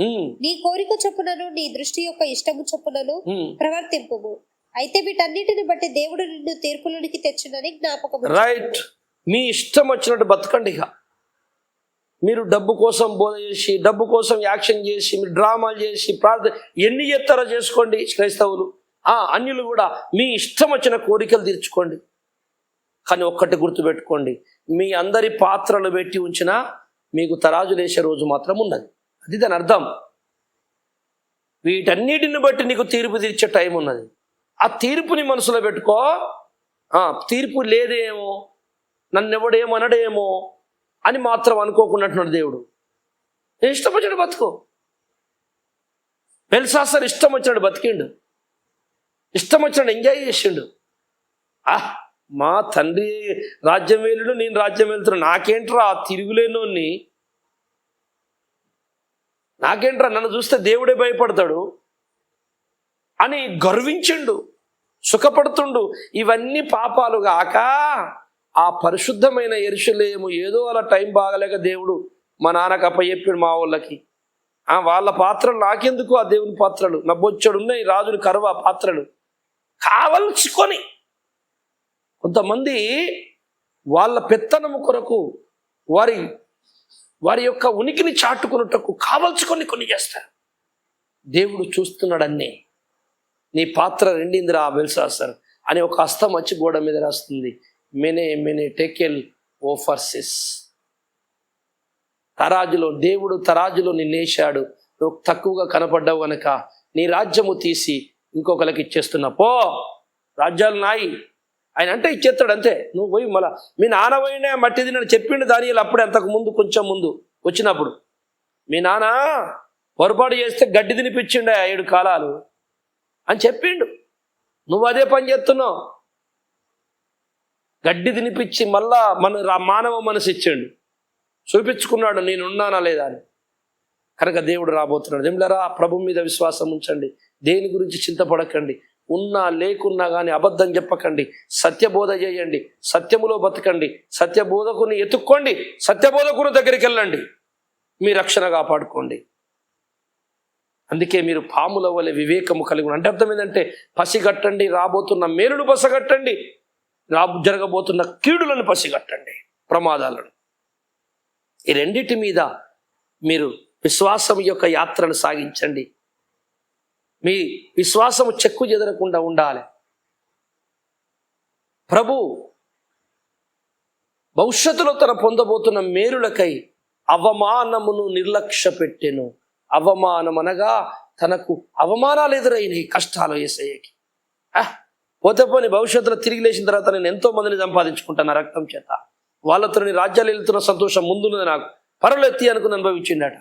నీ కోరిక చొప్పునను, నీ దృష్టి యొక్క ఇష్టము చొప్పునను ప్రవర్తింపుము. అయితే వీటన్నిటిని బట్టి దేవుడు నిన్ను తీర్పులోనికి తెచ్చునని జ్ఞాపకం. రైట్, మీ ఇష్టం వచ్చినట్టు బతకండి. ఇక మీరు డబ్బు కోసం బోధ చేసి, డబ్బు కోసం యాక్షన్ చేసి, మీరు డ్రామాలు చేసి, ప్రార్థన ఎన్ని చేస్తారో చేసుకోండి. క్రైస్తవులు, అన్యులు కూడా మీ ఇష్టం వచ్చిన కోరికలు తీర్చుకోండి. కానీ ఒక్కటి గుర్తుపెట్టుకోండి, మీ అందరి పాత్రలు పెట్టి ఉంచినా మీకు తరాజులు వేసే రోజు మాత్రం ఉన్నది. అది దాని అర్థం. వీటన్నిటిని బట్టి నీకు తీర్పు తీర్చే టైం ఉన్నది. ఆ తీర్పుని మనసులో పెట్టుకో. తీర్పు లేదేమో, నన్నెవడేమనడేమో అని మాత్రం అనుకోకున్నట్టున్నాడు దేవుడు. ఇష్టం వచ్చినట్టు బతుకో. బెల్షాస్సర్ ఇష్టం వచ్చినట్టు బతికిండు, ఇష్టం వచ్చినట్టు ఎంజాయ్ చేసిండు. మా తండ్రి రాజ్యం వేలుడు, నేను రాజ్యం వెళ్తున్నా, నాకేంట్రా తిరుగులేనోని, నాకేంట్రా నన్ను చూస్తే దేవుడే భయపడతాడు అని గర్వించిండు, సుఖపడుతుండు. ఇవన్నీ పాపాలు గాక ఆ పరిశుద్ధమైన యెరూషలేము ఏదో అలా టైం బాగలేక దేవుడు మా నాన్నకు అప్పచెప్పాడు మా వాళ్ళకి. వాళ్ళ పాత్రలు నాకెందుకు, ఆ దేవుని పాత్రలు నా బొచ్చడు ఉన్నాయి, రాజుని కరువు ఆ పాత్రలు కావలచుకొని. కొంతమంది వాళ్ళ పెత్తనము కొరకు, వారి యొక్క ఉనికిని చాటుకున్నట్టుకు కావలచుకొని కొన్ని చేస్తారు. దేవుడు చూస్తున్నాడన్నీ. నీ పాత్ర రెండిందిరా బెల్షాస్సర్ అని ఒక హస్తం వచ్చి గోడ మీద రాస్తుంది, మెనే మెనే టెకెల్ ఓఫర్సిస్. తరాజులో దేవుడు తరాజులో నిన్నేశాడు. నువ్వు తక్కువగా కనపడ్డావు కనుక నీ రాజ్యము తీసి ఇంకొకరికి ఇచ్చేస్తున్నా. పో, రాజ్యాలు నాయి, ఆయన అంటే ఇచ్చేస్తాడు అంతే. నువ్వు పోయి మళ్ళా మీ నాన్న పోయినా మట్టి తినని చెప్పిండు దానియేలు అప్పుడే, అంతకు ముందు కొంచెం ముందు వచ్చినప్పుడు. మీ నాన్న పొరపాటు చేస్తే గడ్డి తినిపించిండు 7 కాలాలు అని చెప్పిండు. నువ్వు అదే పని చేస్తున్నావు. గడ్డి తినిపించి మళ్ళా మానవ మనసు ఇచ్చిండు, చూపించుకున్నాడు నేనున్నానా లేదా అని. కనుక దేవుడు రాబోతున్నాడు. దేవులారా, ప్రభు మీద విశ్వాసం ఉంచండి, దేని గురించి చింతపడకండి. ఉన్నా లేకున్నా కానీ అబద్ధం చెప్పకండి, సత్యబోధ చేయండి, సత్యములో బతకండి, సత్యబోధకుని ఎత్తుక్కోండి, సత్యబోధకుని దగ్గరికి వెళ్ళండి, మీ రక్షణ కాపాడుకోండి. అందుకే మీరు పాముల వలె వివేకము కలిగి ఉండండి. అంటే అర్థం ఏంటంటే పసిగట్టండి, రాబోతున్న మేలును పసగట్టండి, జరగబోతున్న కీడులను పసిగట్టండి, ప్రమాదాలను. ఈ రెండిటి మీద మీరు విశ్వాసం యొక్క యాత్రను సాగించండి. మీ విశ్వాసము చెక్కు చెదరకుండా ఉండాలి. ప్రభు భవిష్యత్తులో తన పొందబోతున్న మేలులకై అవమానమును నిర్లక్ష్య పెట్టెను. అవమానం అనగా తనకు అవమానాలు ఎదురైనాయి, కష్టాలు యేసయ్యకి. పోతే పోని భవిష్యత్తులో తిరిగి లేచిన తర్వాత నేను ఎంతో మందిని సంపాదించుకుంటాను రక్తం చేత, వాళ్ళతో నీ రాజ్యాలు వెళ్తున్న సంతోషం ముందున్నది, నాకు పరులెత్తి అనుకుని అనుభవించిండట.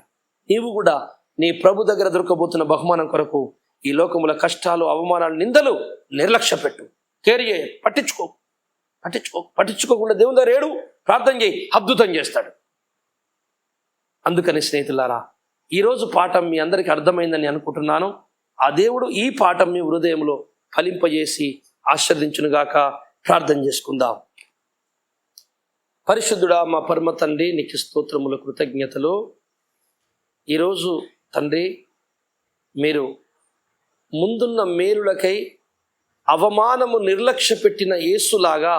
నీవు కూడా నీ ప్రభు దగ్గర దొరకబోతున్న బహుమానం కొరకు ఈ లోకముల కష్టాలు, అవమానాలు, నిందలు నిర్లక్ష్య పెట్టు. కేర్ చేయ, పట్టించుకోకుండా దేవుని దగ్గర ఏడు, ప్రార్థన చేయి, అద్భుతం చేస్తాడు. అందుకని స్నేహితులారా, ఈరోజు పాఠం మీ అందరికీ అర్థమైందని అనుకుంటున్నాను. ఆ దేవుడు ఈ పాఠం మీ హృదయంలో ఫలింపజేసి ఆశీర్వదించునుగాక. ప్రార్థన చేసుకుందాం. పరిశుద్ధుడా, మా పరమ తండ్రి, నీకు స్తోత్రములు, కృతజ్ఞతలు. ఈరోజు తండ్రి, మీరు ముందున్న మేలులకై అవమానము నిర్లక్ష్య పెట్టిన యేసులాగా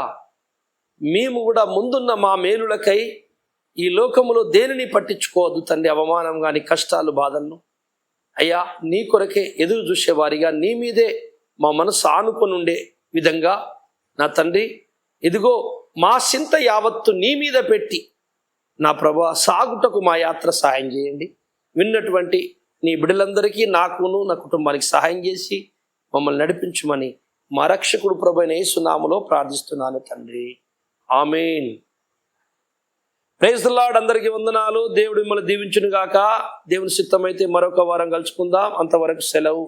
మేము కూడా ముందున్న మా మేలులకై ఈ లోకములో దేనిని పట్టించుకోవద్దు తండ్రి. అవమానం కానీ, కష్టాలు, బాధలను అయ్యా నీ కొరకే ఎదురు చూసేవారిగా నీ మీదే మా మనసు ఆనుకొని ఉండే విధంగా నా తండ్రి, ఇదిగో మా చింత యావత్తు నీ మీద పెట్టి నా ప్రభా సాగుటకు మా యాత్ర సహాయం చేయండి. విన్నటువంటి నీ బిడ్డలందరికీ, నాకును నా కుటుంబానికి సహాయం చేసి మమ్మల్ని నడిపించమని మా రక్షకుడు ప్రభువైన యేసు నామములో ప్రార్థిస్తున్నాను తండ్రి. ఆమేన్. Praise the Lord. అందరికీ వందనాలు. దేవుడు మిమ్మల్ని దీవించును గాక. దేవుని చిత్తమైతే మరొక వారం కలుసుకుందాం. అంతవరకు సెలవు.